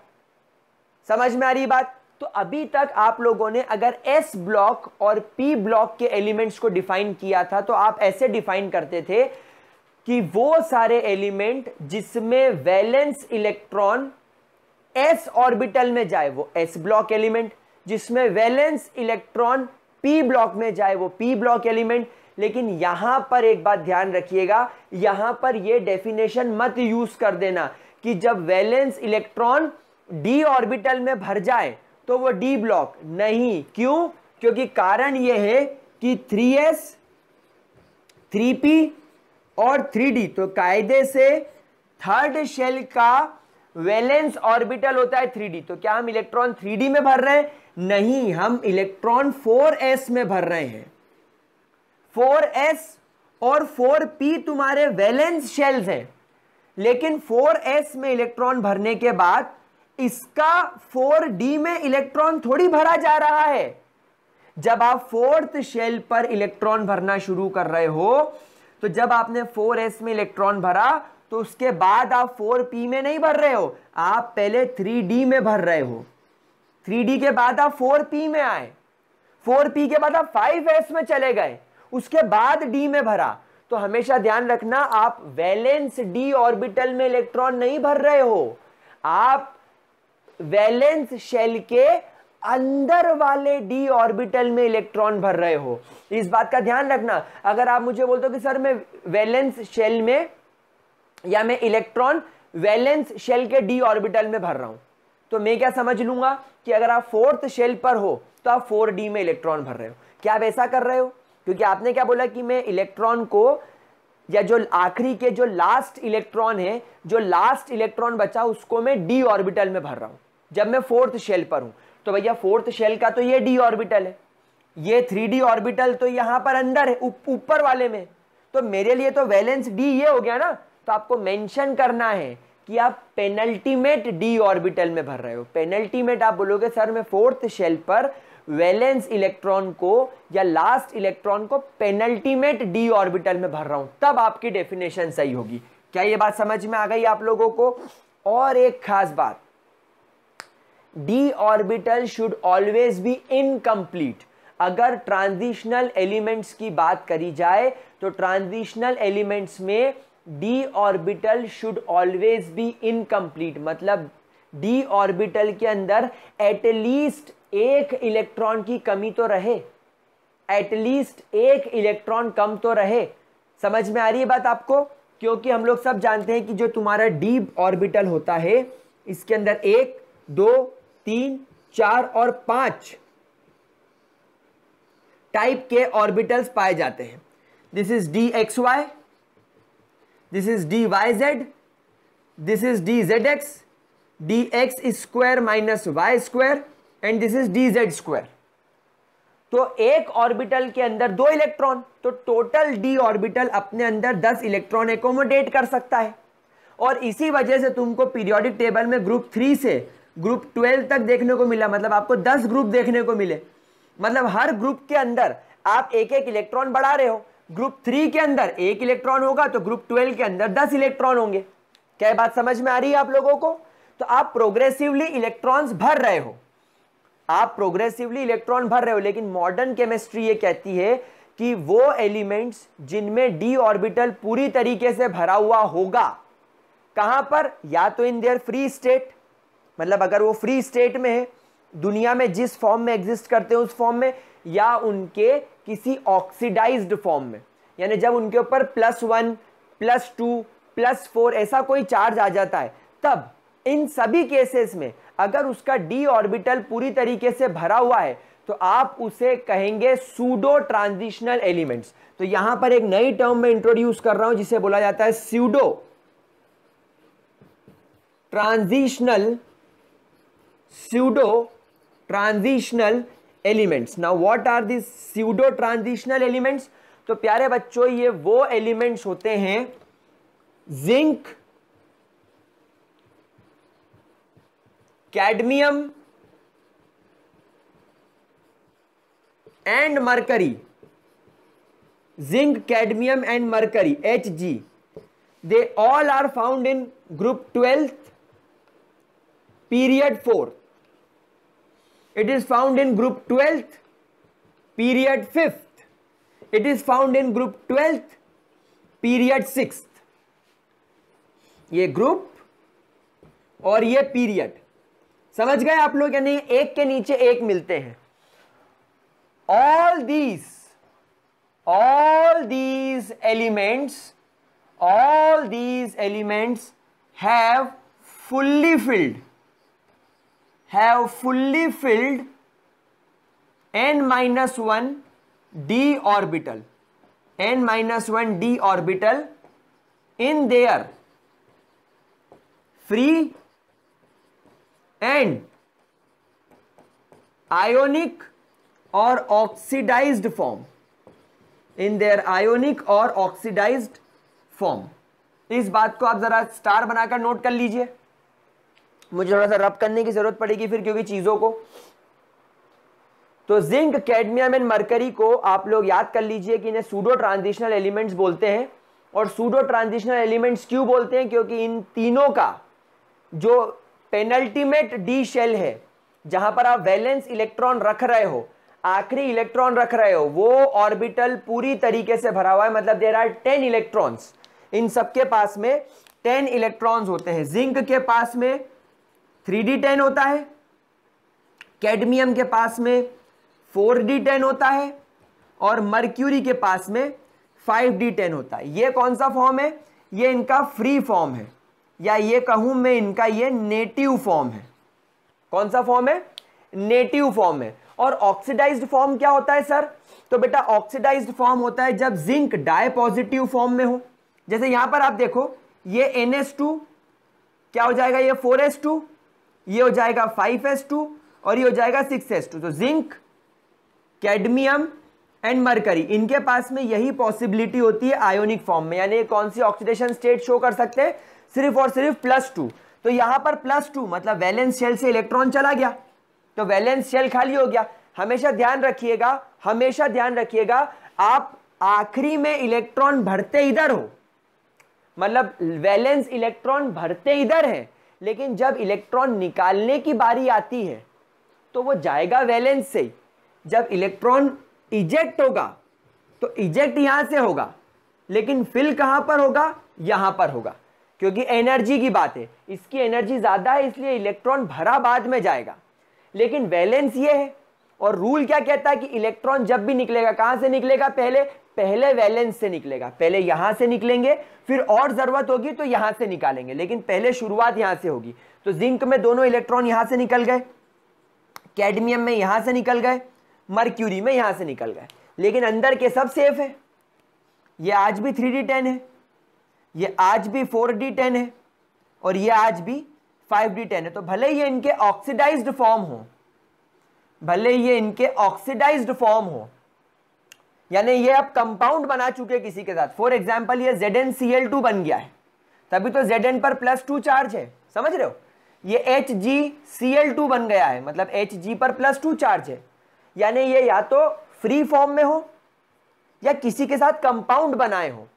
समझ में आ रही बात? तो अभी तक आप लोगों ने अगर s ब्लॉक और p ब्लॉक के एलिमेंट्स को डिफाइन किया था तो आप ऐसे डिफाइन करते थे कि वो सारे एलिमेंट जिसमें वैलेंस इलेक्ट्रॉन s ऑर्बिटल में जाए वो s ब्लॉक एलिमेंट, जिसमें वैलेंस इलेक्ट्रॉन p ब्लॉक में जाए वो p ब्लॉक एलिमेंट। लेकिन यहां पर एक बात ध्यान रखिएगा, यहां पर ये डेफिनेशन मत यूज कर देना कि जब वैलेंस इलेक्ट्रॉन d ऑर्बिटल में भर जाए तो वो d ब्लॉक नहीं। क्यों? क्योंकि कारण ये है कि 3s, 3p और 3d तो कायदे से थर्ड शेल का वैलेंस ऑर्बिटल होता है 3d। तो क्या हम इलेक्ट्रॉन 3d में भर रहे हैं? नहीं, हम इलेक्ट्रॉन 4s में भर रहे हैं। 4s और 4p तुम्हारे वैलेंस शेल्स हैं, लेकिन 4s में इलेक्ट्रॉन भरने के बाद इसका 4d में इलेक्ट्रॉन थोड़ी भरा जा रहा है। जब आप फोर्थ शेल पर इलेक्ट्रॉन भरना शुरू कर रहे हो, तो जब आपने 4s में इलेक्ट्रॉन भरा तो उसके बाद आप 4p में नहीं भर रहे हो, आप पहले 3d में भर रहे हो। 3d के बाद आप 4p में आए, 4p के बाद आप 5s में चले गए, उसके बाद d में भरा। तो हमेशा ध्यान रखना, आप वैलेंस d ऑर्बिटल में इलेक्ट्रॉन नहीं भर रहे हो, आप वैलेंस शेल के अंदर वाले d ऑर्बिटल में इलेक्ट्रॉन भर रहे हो। इस बात का ध्यान रखना। अगर आप मुझे बोलते हो कि सर मैं वैलेंस शेल में या मैं इलेक्ट्रॉन वैलेंस शेल के d ऑर्बिटल में भर रहा हूं, तो मैं क्या समझ लूंगा कि अगर आप फोर्थ शेल पर हो तो आप 4d में इलेक्ट्रॉन भर रहे हो। क्या आप ऐसा कर रहे हो? क्योंकि आपने क्या बोला कि मैं इलेक्ट्रॉन को, या जो आखिरी के जो लास्ट इलेक्ट्रॉन है, जो लास्ट इलेक्ट्रॉन बचा उसको मैं d ऑर्बिटल में भर रहा हूं जब मैं फोर्थ शेल पर हूं। तो भैया फोर्थ शेल का तो ये d ऑर्बिटल है, ये 3d ऑर्बिटल तो यहां पर अंदर है ऊपर वाले में, तो मेरे लिए तो वैलेंस d ये हो गया ना। तो आपको मेंशन करना है कि आप पेनल्टीमेट d ऑर्बिटल में भर रहे हो। पेनल्टीमेट आप बोलोगे सर मैं फोर्थ शेल पर वैलेंस इलेक्ट्रॉन को या लास्ट इलेक्ट्रॉन को पेनल्टीमेट d ऑर्बिटल में भर रहा हूं, तब आपकी डेफिनेशन सही होगी। क्या ये बात समझ में आ गई आप लोगों को? और एक खास बात, d orbital should always be incomplete. अगर ट्रांजिशनल एलिमेंट्स की बात करी जाए तो ट्रांजिशनल एलिमेंट्स में d orbital should always be incomplete, मतलब d ऑर्बिटल के अंदर एटलीस्ट एक इलेक्ट्रॉन की कमी तो रहे, एटलीस्ट एक इलेक्ट्रॉन कम तो रहे। समझ में आ रही है बात आपको? क्योंकि हम लोग सब जानते हैं कि जो तुम्हारा d ऑर्बिटल होता है इसके अंदर 1 2 3 4 और 5 टाइप के ऑर्बिटल्स पाए जाते हैं। This is dxy, this is dyz, this is dzx, dx square minus y square and this is dz square. तो एक ऑर्बिटल के अंदर 2 इलेक्ट्रॉन, तो टोटल d ऑर्बिटल अपने अंदर 10 इलेक्ट्रॉन एकोमोडेट कर सकता है। और इसी वजह से तुमको पीरियोडिक टेबल में ग्रुप 3 से ग्रुप 12 तक देखने को मिला, मतलब आपको 10 ग्रुप देखने को मिले। मतलब हर ग्रुप के अंदर आप एक एक इलेक्ट्रॉन बढ़ा रहे हो। ग्रुप 3 के अंदर 1 इलेक्ट्रॉन होगा तो ग्रुप 12 के अंदर 10 इलेक्ट्रॉन होंगे। क्या बात समझ में आ रही है आप लोगों को? तो आप प्रोग्रेसिवली इलेक्ट्रॉन्स भर रहे हो, आप प्रोग्रेसिवली इलेक्ट्रॉन भर रहे हो। लेकिन मॉडर्न केमिस्ट्री ये कहती है कि वो एलिमेंट्स जिनमें d ऑर्बिटल पूरी तरीके से भरा हुआ होगा, कहां पर? या तो इन देयर फ्री स्टेट, मतलब अगर वो फ्री स्टेट में है, दुनिया में जिस फॉर्म में एग्जिस्ट करते हैं उस फॉर्म में, या उनके किसी ऑक्सीडाइज्ड फॉर्म में, यानी जब उनके ऊपर +1 +2 +4 ऐसा कोई चार्ज आ जाता है, तब इन सभी केसेस में अगर उसका d ऑर्बिटल पूरी तरीके से भरा हुआ है तो आप उसे कहेंगे सूडो ट्रांजिशनल एलिमेंट्स। तो यहां पर एक नई टर्म में इंट्रोड्यूस कर रहा हूं जिसे बोला जाता है pseudo transitional elements. Now what are this pseudo transitional elements? तो प्यारे बच्चों, ये वो एलिमेंट्स होते हैं zinc, cadmium and mercury, zinc, cadmium and mercury, Hg, they all are found in group 12th period 4. It is found in group 12th period 5th. It is found in group 12th period 6th. ये ग्रुप और ये पीरियड समझ गए आप लोग या नहीं? एक के नीचे एक मिलते हैं। all these elements have fully filled n-1 d orbital, n-1 d orbital in their free and ionic or oxidized form, इस बात को आप जरा स्टार बनाकर नोट कर लीजिए, मुझे थोड़ा सा रब करने की जरूरत पड़ेगी फिर क्योंकि चीजों को। तो जिंक, कैडमियम एंड मरकरी को आप लोग याद कर लीजिए कि इन्हें सूडो ट्रांजिशनल एलिमेंट्स बोलते हैं। और सूडो ट्रांजिशनल एलिमेंट्स क्यों बोलते हैं? क्योंकि इन तीनों का जो पेनल्टीमेट डी शेल है, जहां पर आप वैलेंस इलेक्ट्रॉन रख रहे हो, आखिरी इलेक्ट्रॉन रख रहे हो, वो ऑर्बिटल पूरी तरीके से भरा हुआ है, मतलब देयर आर 10 इलेक्ट्रॉन्स। इन सबके पास में 10 इलेक्ट्रॉन्स होते हैं। जिंक के पास में 3d10 होता है, कैडमियम के पास में 4d10 होता है और मर्क्यूरी के पास में 5d10 होता है। ये कौन सा फॉर्म है? ये इनका फ्री फॉर्म है, या ये कहूं मैं इनका ये नेटिव फॉर्म है। कौन सा फॉर्म है? नेटिव फॉर्म है। और ऑक्सीडाइज्ड फॉर्म क्या होता है सर? तो बेटा ऑक्सीडाइज्ड फॉर्म होता है जब जिंक डाई पॉजिटिव फॉर्म में हो। जैसे यहां पर आप देखो, ये NH2 क्या हो जाएगा? ये 4s2, ये हो जाएगा 5s2 और ये हो जाएगा 6s2। तो जिंक, कैडमियम एंड मरकरी, इनके पास में यही पॉसिबिलिटी होती है आयोनिक फॉर्म में। यानी कौन सी ऑक्सीडेशन स्टेट शो कर सकते हैं? सिर्फ और सिर्फ +2। तो यहां पर +2 मतलब वैलेंस शेल से इलेक्ट्रॉन चला गया, तो वैलेंस शेल खाली हो गया। हमेशा ध्यान रखिएगा, हमेशा ध्यान रखिएगा, आप आखिरी में इलेक्ट्रॉन भरते इधर हो, मतलब वैलेंस इलेक्ट्रॉन भरते इधर है, लेकिन जब इलेक्ट्रॉन निकालने की बारी आती है तो वो जाएगा वैलेंस से ही। जब इलेक्ट्रॉन इजेक्ट होगा तो इजेक्ट यहां से होगा, लेकिन फिल कहां पर होगा? यहां पर होगा, क्योंकि एनर्जी की बात है, इसकी एनर्जी ज्यादा है इसलिए इलेक्ट्रॉन भरा बाद में जाएगा। लेकिन वैलेंस ये है, और रूल क्या कहता है कि इलेक्ट्रॉन जब भी निकलेगा कहां से निकलेगा? पहले वैलेंस से निकलेगा। पहले यहां से निकलेंगे, फिर और जरूरत होगी तो यहां से निकालेंगे, लेकिन पहले शुरुआत यहां से होगी। तो जिंक में दोनों इलेक्ट्रॉन यहां से निकल गए, कैडमियम में यहां से निकल गए, मर्क्यूरी में यहां से निकल गए, लेकिन अंदर के सब सेफ है। ये आज भी 3d10 है, ये आज भी 4d10 है और ये आज भी 5d10 है। तो भले ये इनके ऑक्सीडाइज्ड फॉर्म हो, भले ये इनके ऑक्सीडाइज्ड फॉर्म हो, यानी ये अब कंपाउंड बना चुके किसी के साथ। फॉर एग्जांपल ये ZnCl2 बन गया है, तभी तो Zn पर +2 चार्ज है, समझ रहे हो? ये HgCl2 बन गया है, मतलब Hg पर +2 चार्ज है, यानी ये या तो फ्री फॉर्म में हो या किसी के साथ कंपाउंड बनाए हो।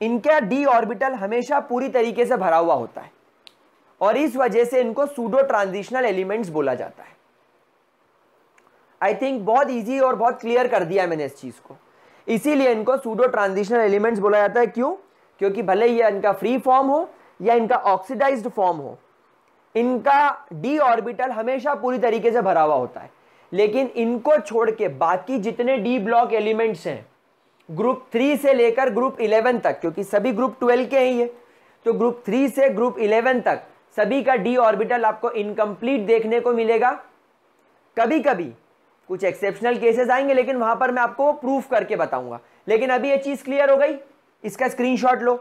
इनका d ऑर्बिटल हमेशा पूरी तरीके से भरा हुआ होता है और इस वजह से इनको सूडो ट्रांजिशनल एलिमेंट्स बोला जाता है। आई थिंक बहुत इजी और बहुत क्लियर कर दिया मैंने इस चीज को। इसीलिए इनको सूडो ट्रांजिशनल एलिमेंट्स बोला जाता है। क्यों? क्योंकि भले ये इनका फ्री फॉर्म हो या इनका ऑक्सीडाइज्ड फॉर्म हो, इनका d ऑर्बिटल हमेशा पूरी तरीके से भरा हुआ होता है। लेकिन इनको छोड़ के बाकी जितने d ब्लॉक एलिमेंट्स हैं, ग्रुप 3 से लेकर ग्रुप 11 तक, क्योंकि सभी ग्रुप 12 के हैं ये, तो ग्रुप 3 से ग्रुप 11 तक सभी का d ऑर्बिटल आपको इनकम्प्लीट देखने को मिलेगा। कभी कभी कुछ एक्सेप्शनल केसेस आएंगे, लेकिन वहां पर मैं आपको प्रूफ करके बताऊंगा। लेकिन अभी ये चीज क्लियर हो गई, इसका स्क्रीनशॉट लो।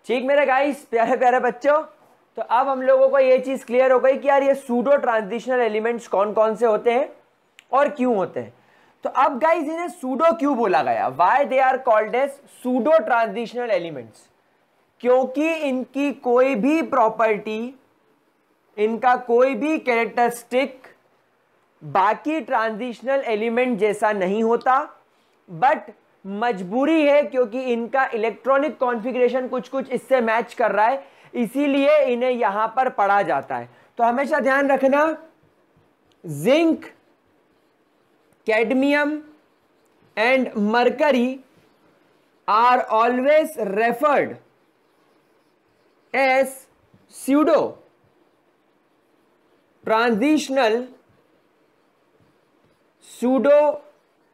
ठीक मेरे गाइस, प्यारे प्यारे बच्चों, तो अब हम लोगों को ये चीज क्लियर हो गई कि यार ये सूडो ट्रांजिशनल एलिमेंट्स कौन कौन से होते हैं और क्यों होते हैं। तो अब गाइस इन्हें सूडो क्यों बोला गया? Why they are called as pseudo transitional elements? क्योंकि इनकी कोई भी प्रॉपर्टी, इनका कोई भी कैरेक्टरिस्टिक बाकी ट्रांजिशनल एलिमेंट जैसा नहीं होता, बट मजबूरी है क्योंकि इनका इलेक्ट्रॉनिक कॉन्फ़िगरेशन कुछ कुछ इससे मैच कर रहा है, इसीलिए इन्हें यहां पर पढ़ा जाता है। तो हमेशा ध्यान रखना, zinc, cadmium and mercury are always referred as pseudo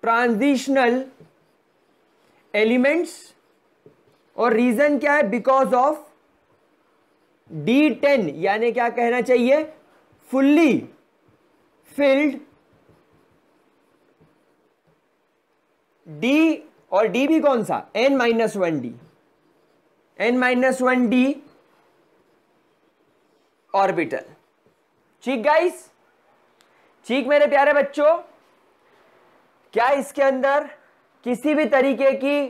transitional elements. और रीजन क्या है? बिकॉज ऑफ D10, यानी क्या कहना चाहिए? फुल्ली फिल्ड D, और D भी कौन सा? N-1D, N-1D orbital. ठीक गाइस, ठीक मेरे प्यारे बच्चों, क्या इसके अंदर किसी भी तरीके की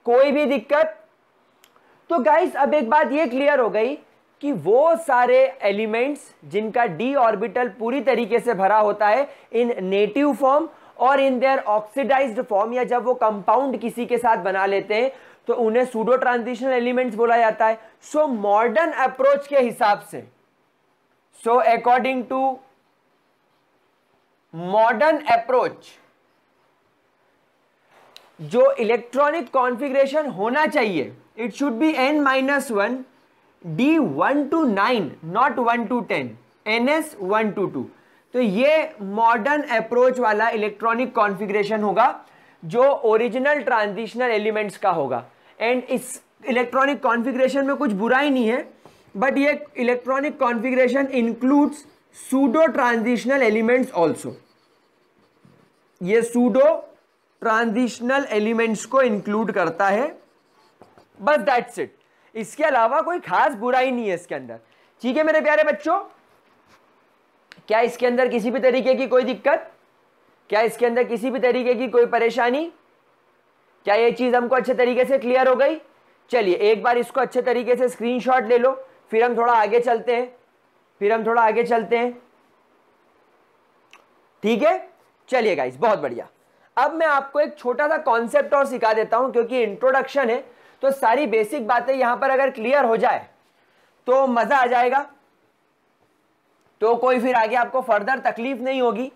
कोई भी दिक्कत? तो गाइस अब एक बात ये क्लियर हो गई कि वो सारे एलिमेंट्स जिनका d ऑर्बिटल पूरी तरीके से भरा होता है इन नेटिव फॉर्म और इन देयर ऑक्सीडाइज्ड फॉर्म, या जब वो कंपाउंड किसी के साथ बना लेते हैं तो उन्हें सूडो ट्रांजिशनल एलिमेंट्स बोला जाता है। सो मॉडर्न अप्रोच के हिसाब से, so according to modern approach, जो इलेक्ट्रॉनिक कॉन्फ़िगरेशन होना चाहिए, it should be n-1 d1 to 9, not 1 to 10, ns 1 to 2। तो ये मॉडर्न अप्रोच वाला इलेक्ट्रॉनिक कॉन्फ़िगरेशन होगा जो ओरिजिनल ट्रांजिशनल एलिमेंट्स का होगा। एंड इस इलेक्ट्रॉनिक कॉन्फ़िगरेशन में कुछ बुराई नहीं है, बट ये electronic configuration includes pseudo transitional elements also. ये सूडो ट्रांजिशनल एलिमेंट्स को इंक्लूड करता है, बस दैट्स इट। इसके अलावा कोई खास बुराई नहीं है इसके अंदर। ठीक है मेरे प्यारे बच्चों, क्या इसके अंदर किसी भी तरीके की कोई दिक्कत, क्या इसके अंदर किसी भी तरीके की कोई परेशानी, क्या ये चीज हमको अच्छे तरीके से क्लियर हो गई? चलिए एक बार इसको अच्छे तरीके से स्क्रीनशॉट ले लो, फिर हम थोड़ा आगे चलते हैं, ठीक है? चलिए गाइस, बहुत बढ़िया। अब मैं आपको एक छोटा सा कॉन्सेप्ट और सिखा देता हूं, क्योंकि इंट्रोडक्शन है तो सारी बेसिक बातें यहां पर अगर क्लियर हो जाए तो मजा आ जाएगा, तो कोई फिर आगे आपको फर्दर तकलीफ नहीं होगी।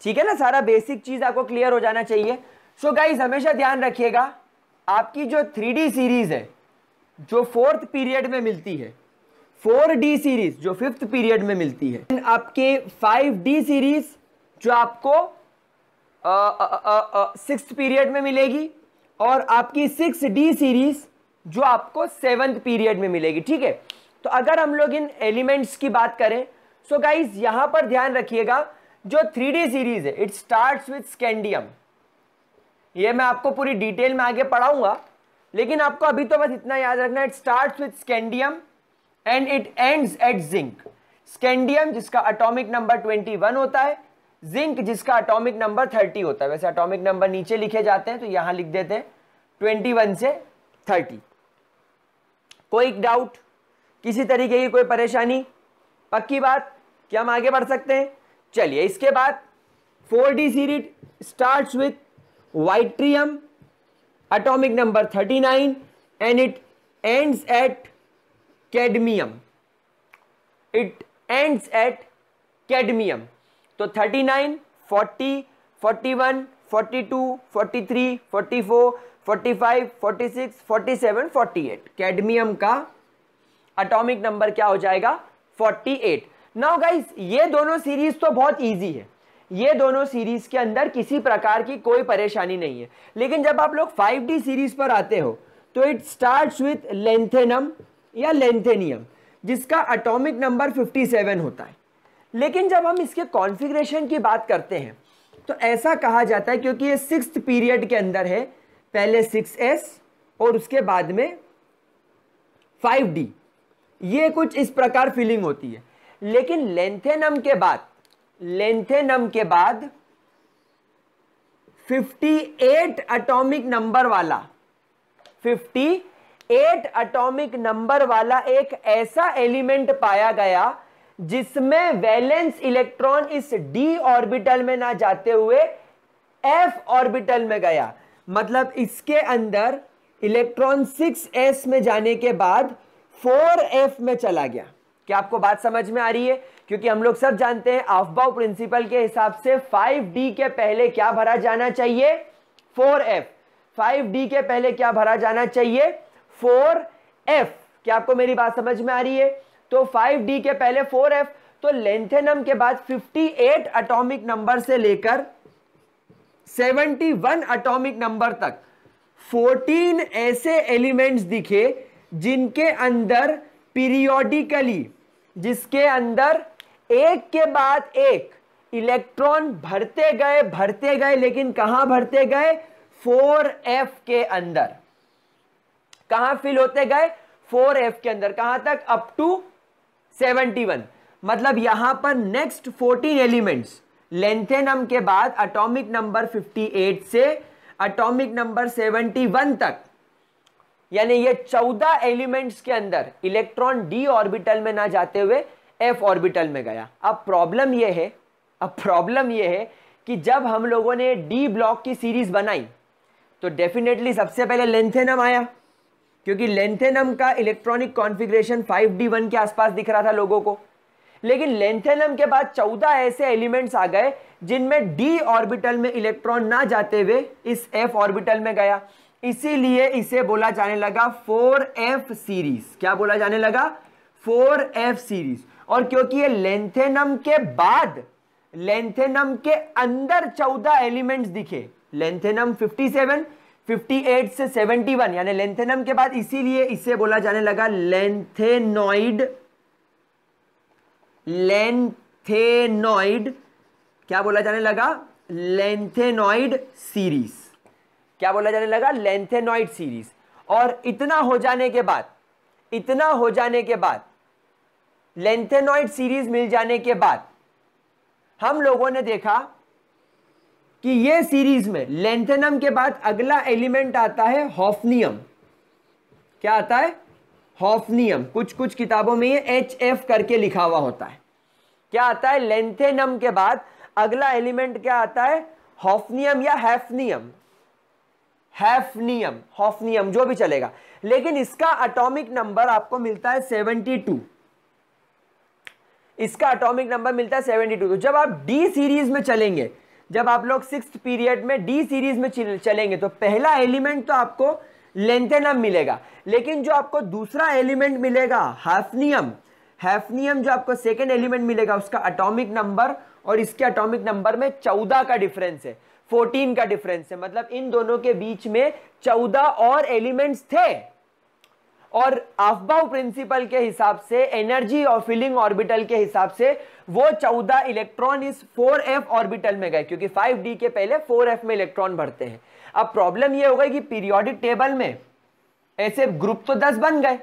ठीक है ना, सारा बेसिक चीज आपको क्लियर हो जाना चाहिए। सो गाइस हमेशा ध्यान रखिएगा, आपकी जो 3D सीरीज है जो 4th पीरियड में मिलती है, 4D सीरीज जो 5th पीरियड में मिलती है, आपके 5D सीरीज जो आपको 6th पीरियड में मिलेगी, और आपकी 6D सीरीज जो आपको 7th पीरियड में मिलेगी। ठीक है, तो अगर हम लोग इन एलिमेंट्स की बात करें, सो गाइस यहां पर ध्यान रखिएगा, जो 3D सीरीज है इट स्टार्ट्स विथ स्कैंडियम। ये मैं आपको पूरी डिटेल में आगे पढ़ाऊंगा, लेकिन आपको अभी तो बस इतना याद रखना, it starts with scandium and it ends at zinc. Scandium जिसका एटॉमिक नंबर 21 होता है, जिंक जिसका एटॉमिक नंबर 30 होता है। वैसे एटॉमिक नंबर नीचे लिखे जाते हैं तो यहां लिख देते हैं 21 से 30। कोई डाउट, किसी तरीके की कोई परेशानी? पक्की बात कि हम आगे बढ़ सकते हैं? चलिए, इसके बाद 4D series starts with yttrium, atomic number 39 and it ends at cadmium. तो 39, 40, 41, 42, 43, 44, 45, 46, 47, 48, कैडमियम का एटॉमिक नंबर क्या हो जाएगा? 48। नाउ गाइस ये दोनों सीरीज तो बहुत इजी है, ये दोनों सीरीज के अंदर किसी प्रकार की कोई परेशानी नहीं है। लेकिन जब आप लोग 5D सीरीज पर आते हो तो इट स्टार्ट्स विथ लेंथेनम या लेंथेनियम, जिसका एटॉमिक नंबर 57 होता है। लेकिन जब हम इसके कॉन्फ़िगरेशन की बात करते हैं तो ऐसा कहा जाता है, क्योंकि ये 6th पीरियड के अंदर है, पहले 6s और उसके बाद में 5D, ये कुछ इस प्रकार फीलिंग होती है। लेकिन लेंथेनम के बाद 58 एटॉमिक नंबर वाला 58 एटॉमिक नंबर वाला एक ऐसा एलिमेंट पाया गया जिसमें वैलेंस इलेक्ट्रॉन इस d ऑर्बिटल में ना जाते हुए f ऑर्बिटल में गया। मतलब इसके अंदर इलेक्ट्रॉन 6s में जाने के बाद 4f में चला गया। क्या आपको बात समझ में आ रही है? क्योंकि हम लोग सब जानते हैं अफबाउ प्रिंसिपल के हिसाब से 5D के पहले क्या भरा जाना चाहिए? 4f। 5D के पहले क्या भरा जाना चाहिए? 4f। क्या आपको मेरी बात समझ में आ रही है? तो 5D के पहले 4f, तो लेंथेनम के बाद 58 एटॉमिक नंबर से लेकर 71 एटॉमिक नंबर तक 14 ऐसे एलिमेंट्स दिखे जिनके अंदर पीरियोडिकली, जिसके अंदर एक के बाद एक इलेक्ट्रॉन भरते गए, लेकिन कहां भरते गए? 4f के अंदर। कहां फिल होते गए? 4f के अंदर। कहां तक? Up to 71। मतलब यहां पर नेक्स्ट 14 एलिमेंट्स लेंथेनम के बाद एटॉमिक नंबर 58 से एटॉमिक नंबर 71 तक यानी ये 14 एलिमेंट्स के अंदर इलेक्ट्रॉन डी ऑर्बिटल में ना जाते हुए एफ ऑर्बिटल में गया। अब प्रॉब्लम यह है कि जब हम लोगों ने डी ब्लॉक की सीरीज बनाई तो डेफिनेटली सबसे पहले लेंथेनम आया, क्योंकि लेंथेनम का इलेक्ट्रॉनिक कॉन्फ़िगरेशन 5d1 के आसपास दिख रहा था लोगों को। लेकिन लेंथेनम के बाद 14 ऐसे एलिमेंट्स आ गए जिनमें डी ऑर्बिटल में इलेक्ट्रॉन ना जाते हुए इस एफ ऑर्बिटल में गया, इसीलिए इसे बोला जाने लगा 4f सीरीज। क्या बोला जाने लगा? 4f series. और क्योंकि ये लेंथेनम के बाद लेंथेनम के अंदर 14 एलिमेंट्स दिखे, लेंथेनम 57, 58 से 71, यानी लेंथेनम के बाद, इसीलिए इसे बोला जाने लगा लेंथेनॉइड। क्या बोला जाने लगा? Lanthanoid series. क्या बोला जाने लगा? Lanthanoid series. और इतना हो जाने के बाद लेंथेनॉइड सीरीज मिल जाने के बाद हम लोगों ने देखा कि ये सीरीज में लेंथेनम के बाद अगला एलिमेंट आता है हॉफनियम। क्या आता है? हॉफनियम। कुछ किताबों में ये HF करके लिखा हुआ होता है। क्या आता है? लेंथेनम के बाद अगला एलिमेंट क्या आता है? हॉफनियम या हॉफनियम जो भी चलेगा। लेकिन इसका एटॉमिक नंबर आपको मिलता है 72। इसका एटॉमिक नंबर मिलता है 72। तो जब आप डी सीरीज में चलेंगे, जब आप लोग 6th पीरियड में डी सीरीज में चलेंगे, तो पहला एलिमेंट तो आपको लेंथेनम मिलेगा, लेकिन जो आपको दूसरा एलिमेंट मिलेगा हैफनियम जो आपको सेकेंड एलिमेंट मिलेगा, उसका एटॉमिक नंबर और इसके एटॉमिक नंबर में 14 का डिफरेंस है, 14 का डिफरेंस है। मतलब इन दोनों के बीच में 14 और एलिमेंट्स थे। और अफबाउ प्रिंसिपल के हिसाब से, एनर्जी और फिलिंग ऑर्बिटल के हिसाब से, वो 14 इलेक्ट्रॉन इस 4f ऑर्बिटल में गए, क्योंकि 5d के पहले 4f में इलेक्ट्रॉन भरते हैं। अब प्रॉब्लम ये हो गई कि पीरियोडिक टेबल में ऐसे ग्रुप तो 10 बन गए,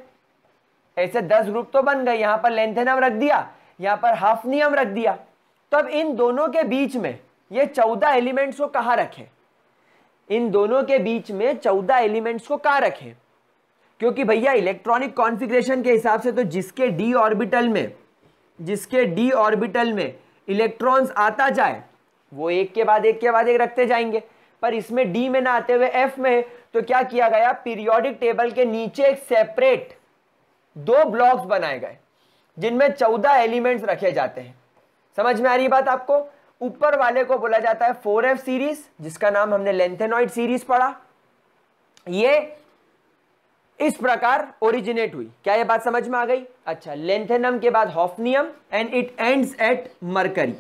ऐसे 10 ग्रुप तो बन गए। यहां पर लेंथेनम रख दिया, यहां पर हाफनियम रख दिया। तो अब इन दोनों के बीच में ये 14 एलिमेंट्स को कहां रखें? इन दोनों के बीच में 14 एलिमेंट्स को कहां रखें? क्योंकि भैया इलेक्ट्रॉनिक कॉन्फ़िगरेशन के हिसाब से तो जिसके डी ऑर्बिटल में इलेक्ट्रॉन्स आता जाए वो एक के बाद एक रखते जाएंगे। पर इसमें डी में ना आते हुए एफ में, तो क्या किया गया? पीरियोडिक टेबल के नीचे एक सेपरेट 2 ब्लॉक्स बनाए गए जिनमें 14 एलिमेंट्स रखे जाते हैं। समझ में आ रही बात आपको? ऊपर वाले को बोला जाता है 4f सीरीज, जिसका नाम हमने लेंथेनॉइड सीरीज पढ़ा। ये इस प्रकार ओरिजिनेट हुई। क्या ये बात समझ में आ गई? अच्छा, लेंथेनम के बाद hafnium and it ends at mercury.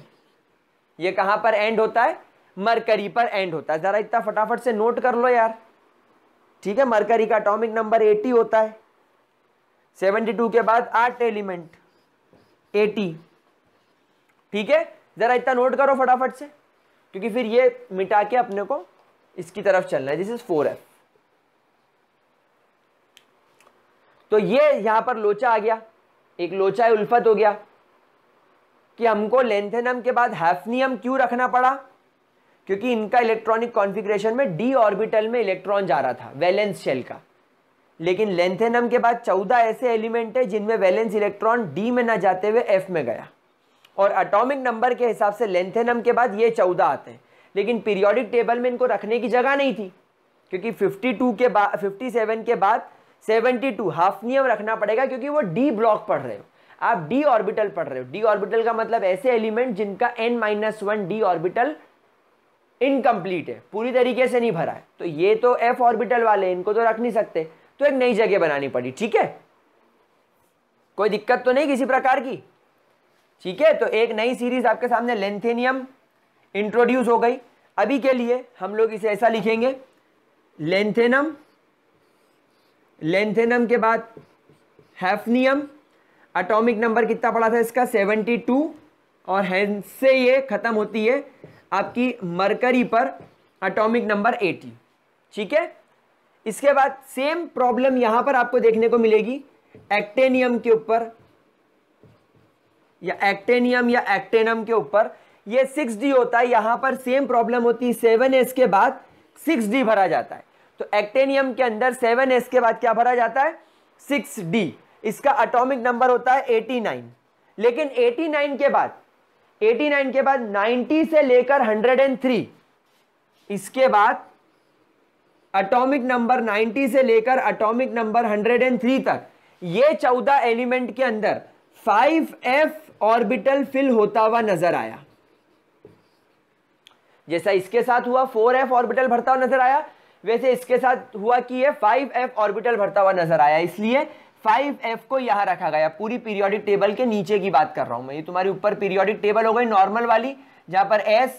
ये कहां पर एंड होता है? मरकरी पर एंड होता है। जरा इतना फटाफट से नोट कर लो यार, ठीक है? मरकरी का एटॉमिक नंबर 80 होता है। 72 के बाद 8 एलिमेंट, 80। ठीक है, जरा इतना नोट करो फटाफट से, क्योंकि फिर ये मिटा के अपने को इसकी तरफ चलना है। This is 4f। तो ये यहां पर लोचा आ गया, एक लोचा उल्फत हो गया कि हमको लेंथेनम के बाद हैफनियम क्यों रखना पड़ा? क्योंकि इनका इलेक्ट्रॉनिक कॉन्फ़िगरेशन में डी ऑर्बिटल में इलेक्ट्रॉन जा रहा था, वैलेंस शेल का। लेकिन लेंथेनम के बाद 14 ऐसे एलिमेंट है जिनमें वैलेंस इलेक्ट्रॉन डी में ना जाते हुए एफ में गया। और एटॉमिक नंबर के हिसाब से लेंथेनम के बाद ये 14 आते हैं, लेकिन पीरियोडिक टेबल में इनको रखने की जगह नहीं थी, क्योंकि 52 के बाद 57 के बाद 72 हाफनियम रखना पड़ेगा, क्योंकि वो डी ब्लॉक पढ़ रहे हो आप, डी ऑर्बिटल पढ़ रहे हो। डी ऑर्बिटल का मतलब ऐसे एलिमेंट जिनका n-1 डी ऑर्बिटल इनकम्प्लीट है, पूरी तरीके से नहीं भरा है। तो ये तो f ऑर्बिटल वाले, इनको तो रख नहीं सकते, तो एक नई जगह बनानी पड़ी। ठीक है, कोई दिक्कत तो नहीं किसी प्रकार की? ठीक है, तो एक नई सीरीज आपके सामने लेंथेनियम इंट्रोड्यूस हो गई। अभी के लिए हम लोग इसे ऐसा लिखेंगे, लेंथेनम के बाद हैफनियम, एटॉमिक नंबर कितना पड़ा था इसका? 72, और हेंस से ये खत्म होती है आपकी मरकरी पर एटॉमिक नंबर 80। ठीक है, इसके बाद सेम प्रॉब्लम यहां पर आपको देखने को मिलेगी एक्टेनियम के ऊपर, या एक्टेनियम या एक्टेनम के ऊपर। ये 6d होता है, यहां पर सेम प्रॉब्लम होती है, 7s के बाद 6d भरा जाता है। तो एक्टेनियम के अंदर 7s के बाद क्या भरा जाता है, 6d। इसका एटॉमिक नंबर होता है 89। लेकिन 89 के बाद 90 से लेकर 103, इसके बाद एटॉमिक नंबर 90 से लेकर एटॉमिक नंबर 103 तक ये 14 एलिमेंट के अंदर 5f ऑर्बिटल फिल होता हुआ नजर आया। जैसा इसके साथ हुआ 4f ऑर्बिटल भरता हुआ नजर आया, वैसे इसके साथ हुआ कि ये 5f ऑर्बिटल भरता हुआ नजर आया, इसलिए 5f को यहां रखा गया। पूरी पीरियोडिक टेबल के नीचे की बात कर रहा हूं मैं, ये तुम्हारी ऊपर पीरियोडिक टेबल हो गई नॉर्मल वाली, जहां पर s,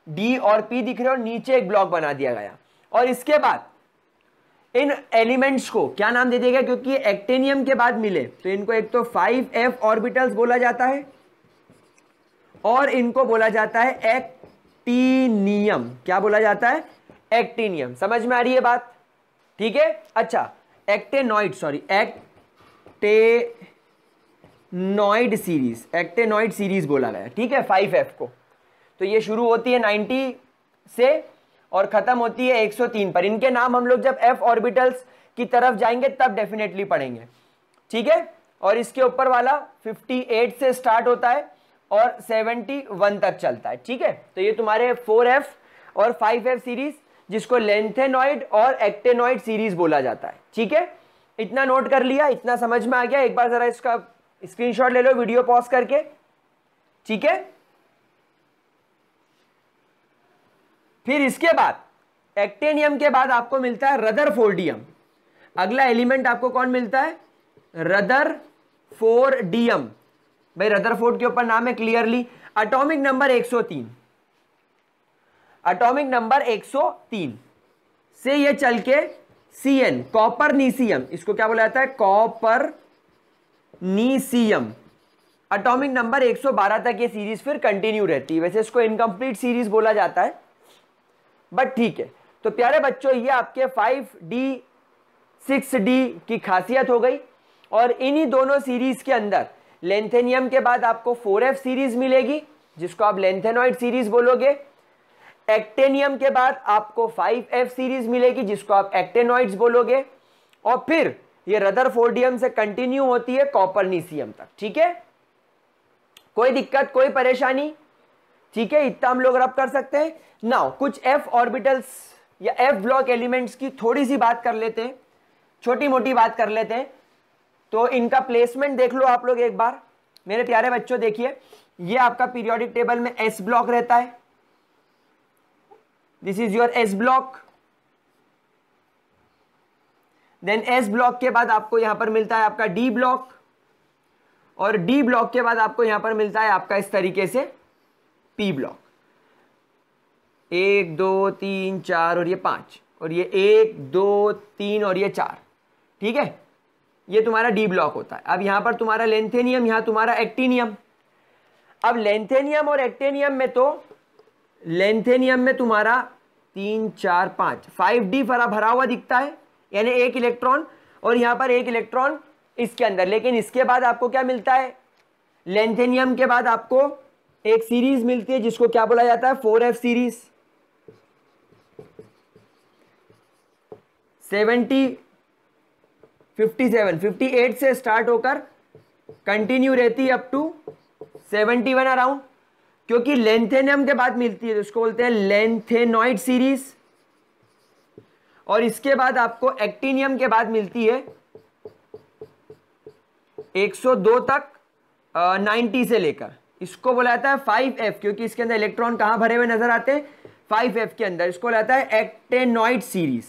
d और p दिख रहे हो, नीचे एक ब्लॉक बना दिया गया। और इसके बाद इन एलिमेंट्स को क्या नाम दे दिया गया, क्योंकि एक्टेनियम के बाद मिले तो इनको एक तो 5f ऑर्बिटल्स बोला जाता है और इनको बोला जाता है एक्टिनियम। क्या बोला जाता है, एक्टिनियम। समझ में आ रही है बात, ठीक है। अच्छा, एक्टेनॉइड सीरीज बोला गया, ठीक है, 5f को। तो ये शुरू होती है 90 से और खत्म होती है 103 पर। इनके नाम हम लोग जब f ऑर्बिटल्स की तरफ जाएंगे तब डेफिनेटली पढ़ेंगे, ठीक है। और इसके ऊपर वाला 58 से स्टार्ट होता है और 71 तक चलता है, ठीक है। तो ये तुम्हारे 4f और 5f सीरीज, जिसको लेंथेनॉइड और एक्टेनॉइड सीरीज बोला जाता है, ठीक है। इतना नोट कर लिया, इतना समझ में आ गया। एक बार जरा इसका स्क्रीनशॉट ले लो वीडियो पॉज करके, ठीक है। फिर इसके बाद एक्टेनियम के बाद आपको मिलता है रदरफोर्डियम। अगला एलिमेंट आपको कौन मिलता है, रदरफोर्डियम। भाई रदरफोर्ड के ऊपर नाम है clearly. Atomic number 103, atomic number 103 से ये चल के Cn, कॉपरनीसियम, इसको क्या बोला जाता है, कॉपरनीसियम। एटॉमिक नंबर 112 तक ये सीरीज फिर कंटिन्यू रहती है। वैसे इसको इनकम्प्लीट सीरीज बोला जाता है, बट ठीक है। तो प्यारे बच्चों, ये आपके 5d 6d की खासियत हो गई। और इन्हीं दोनों सीरीज के अंदर लेंथेनियम के बाद आपको 4f सीरीज मिलेगी, जिसको आप लेंथेनॉइड सीरीज बोलोगे। एक्टेनियम के बाद आपको 5f सीरीज मिलेगी, जिसको आप एक्टेनॉइड्स बोलोगे। और फिर ये रदरफोर्डियम से कंटिन्यू होती है कॉपरनीसियम तक, ठीक है। कोई दिक्कत, कोई परेशानी, ठीक है। इतना हम लोग रब कर सकते हैं। नाउ कुछ f ऑर्बिटल्स या f ब्लॉक एलिमेंट्स की थोड़ी सी बात कर लेते हैं, छोटी मोटी बात कर लेते हैं। तो इनका प्लेसमेंट देख लो आप लोग एक बार, मेरे प्यारे बच्चों। देखिए, ये आपका पीरियोडिक टेबल में s ब्लॉक रहता है, this is your s block. Then s block के बाद आपको यहां पर मिलता है आपका d ब्लॉक, और d ब्लॉक के बाद आपको यहां पर मिलता है आपका इस तरीके से p ब्लॉक। 1 2 3 4 और ये 5, और ये 1 2 3 और ये 4, ठीक है। ये तुम्हारा डी ब्लॉक होता है। अब यहां पर तुम्हारा लेंथेनियम, यहां तुम्हारा एक्टिनियम। अब लेंथेनियम और एक्टेनियम में तो लेंथेनियम में तुम्हारा 3 4 5d भरा हुआ दिखता है, यानी एक इलेक्ट्रॉन, और यहां पर एक इलेक्ट्रॉन इसके अंदर। लेकिन इसके बाद आपको क्या मिलता है, लेंथेनियम के बाद आपको एक सीरीज मिलती है, जिसको क्या बोला जाता है, 4f सीरीज। 58 से स्टार्ट होकर कंटिन्यू रहती है अप टू 71 अराउंड, क्योंकि लेंथेनियम के बाद मिलती है, उसको बोलते हैं लेंथेनॉइड सीरीज। और इसके बाद आपको एक्टिनियम के बाद मिलती है 102 तक 90 से लेकर, इसको बोला जाता है 5f, क्योंकि इसके अंदर इलेक्ट्रॉन कहां भरे हुए नजर आते हैं, 5f के अंदर। इसको बोला जाता है एक्टेनॉइड सीरीज।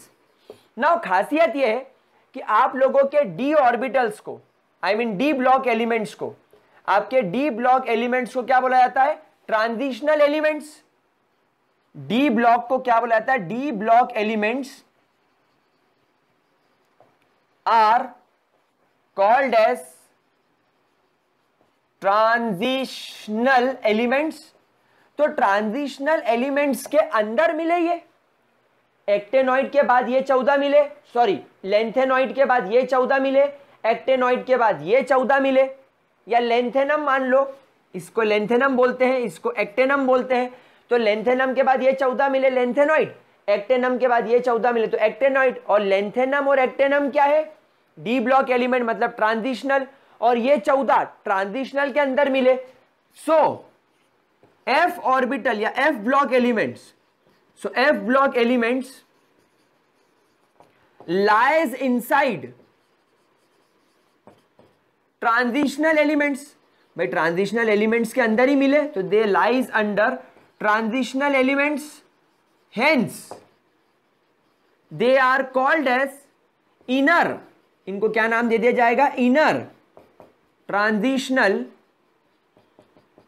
नाउ खासियत यह है कि आप लोगों के d ऑर्बिटल्स को, I mean d block elements को, आपके d ब्लॉक एलिमेंट्स को क्या बोला जाता है, ट्रांजिशनल एलिमेंट्स। d ब्लॉक को क्या बोला जाता है, d block elements are called as transitional elements. तो ट्रांजिशनल एलिमेंट्स के अंदर मिले ये, एक्टेनॉइड के बाद ये 14 मिले, सॉरी लेंथेनॉइड के बाद ये 14 मिले, एक्टेनॉइड के बाद ये 14 मिले, या लेंथेनम मान लो, इसको लेंथेनम बोलते हैं, इसको एक्टेनम बोलते हैं। तो लेंथेनम के बाद ये 14 मिले लेंथेनॉइड, एक्टेनम के बाद ये 14 मिले तो एक्टेनॉइड, और लेंथेनम और एक्टेनम क्या है, डी ब्लॉक एलिमेंट मतलब ट्रांजिशनल, और ये 14 ट्रांजिशनल के अंदर मिले। सो एफ ऑर्बिटल या F block elements, so F block elements lies inside transitional elements. भाई ट्रांजिशनल एलिमेंट्स के अंदर ही मिले तो they lies under transitional elements, hence they are called as inner, इनको क्या नाम दे दिया जाएगा, inner transitional,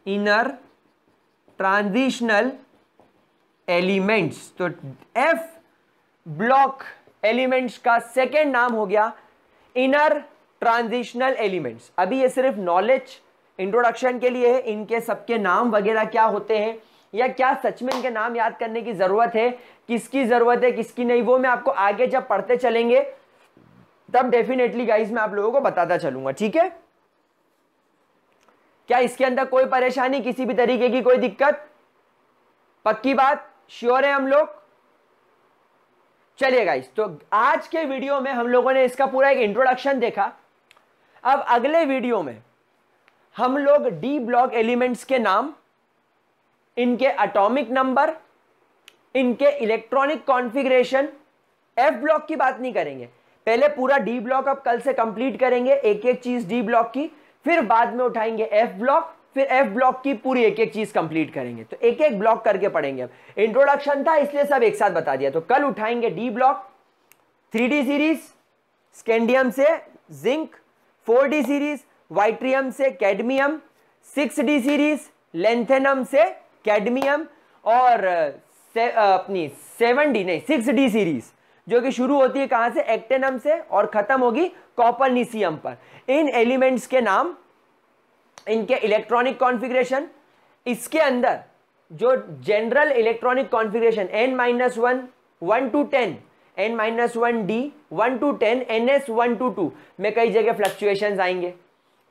inner transitional elements. तो एफ ब्लॉक एलिमेंट्स का सेकेंड नाम हो गया इनर ट्रांजिशनल एलिमेंट्स। अभी ये सिर्फ नॉलेज इंट्रोडक्शन के लिए है, इनके सबके नाम वगैरह क्या होते हैं या क्या सच में इनके नाम याद करने की जरूरत है, किसकी जरूरत है किसकी नहीं, वो मैं आपको आगे जब पढ़ते चलेंगे तब डेफिनेटली गाइस मैं आप लोगों को बताता चलूंगा, ठीक है। क्या इसके अंदर कोई परेशानी, किसी भी तरीके की कोई दिक्कत, पक्की बात, श्योर है हम लोग। चलिए गाइस, तो आज के वीडियो में हम लोगों ने इसका पूरा एक इंट्रोडक्शन देखा। अब अगले वीडियो में हम लोग डी ब्लॉक एलिमेंट्स के नाम, इनके एटॉमिक नंबर, इनके इलेक्ट्रॉनिक कॉन्फ़िगरेशन, एफ ब्लॉक की बात नहीं करेंगे, पहले पूरा डी ब्लॉक अब कल से कंप्लीट करेंगे, एक एक चीज डी ब्लॉक की, फिर बाद में उठाएंगे एफ ब्लॉक, फिर एफ ब्लॉक की पूरी एक एक चीज कंप्लीट करेंगे। तो एक एक ब्लॉक करके पढ़ेंगे। अब इंट्रोडक्शन था इसलिए सब एक साथ बता दिया। तो कल उठाएंगे D block, 3D series scandium से जिंक, 4D सीरीज वाइट्रियम से कैडमियम, 6D सीरीज लेंथेनम से कैडमियम, और अपनी 7D नहीं 6D सीरीज जो कि शुरू होती है कहां से, एक्टेनम से, और खत्म होगी कॉपरनिशियम पर। इन एलिमेंट्स के नाम, इनके इलेक्ट्रॉनिक कॉन्फ़िगरेशन, इसके अंदर जो general electronic configuration n-1 1 to 10, n-1d 1 to 10, ns 1 to 2 में कई जगह फ्लक्चुएशंस आएंगे।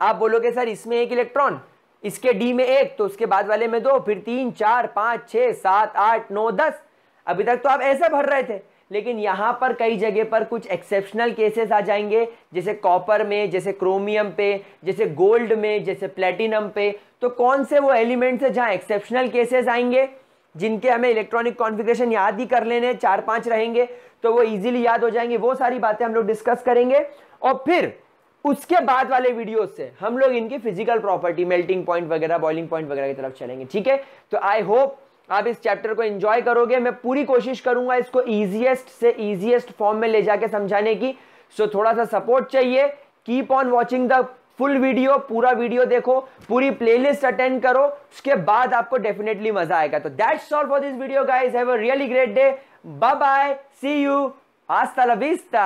आप बोलोगे सर इसमें एक इलेक्ट्रॉन, इसके डी में एक, तो उसके बाद वाले में दो, फिर 3 4 5 6 7 8 9 10, अभी तक तो आप ऐसे भर रहे थे। लेकिन यहां पर कई जगह पर कुछ एक्सेप्शनल केसेस आ जाएंगे, जैसे कॉपर में, जैसे क्रोमियम पे, जैसे गोल्ड में, जैसे प्लेटिनम पे। तो कौन से वो एलिमेंट्स है जहां एक्सेप्शनल केसेस आएंगे, जिनके हमें इलेक्ट्रॉनिक कॉन्फ़िगरेशन याद ही कर लेने, 4-5 रहेंगे तो वो इजीली याद हो जाएंगे। वो सारी बातें हम लोग डिस्कस करेंगे, और फिर उसके बाद वाले वीडियो से हम लोग इनकी फिजिकल प्रॉपर्टी, मेल्टिंग पॉइंट वगैरह, बॉइलिंग पॉइंट वगैरह की तरफ चलेंगे, ठीक है। तो आई होप आप इस चैप्टर को एंजॉय करोगे। मैं पूरी कोशिश करूंगा इसको इजीएस्ट से इजीएस्ट फॉर्म में ले जाके समझाने की। सो थोड़ा सा सपोर्ट चाहिए। Keep on watching the full video, पूरा वीडियो देखो, पूरी प्लेलिस्ट अटेंड करो, उसके बाद आपको डेफिनेटली मजा आएगा। तो that's all for this video guys, have a really great day, bye bye, see you, हasta la vista।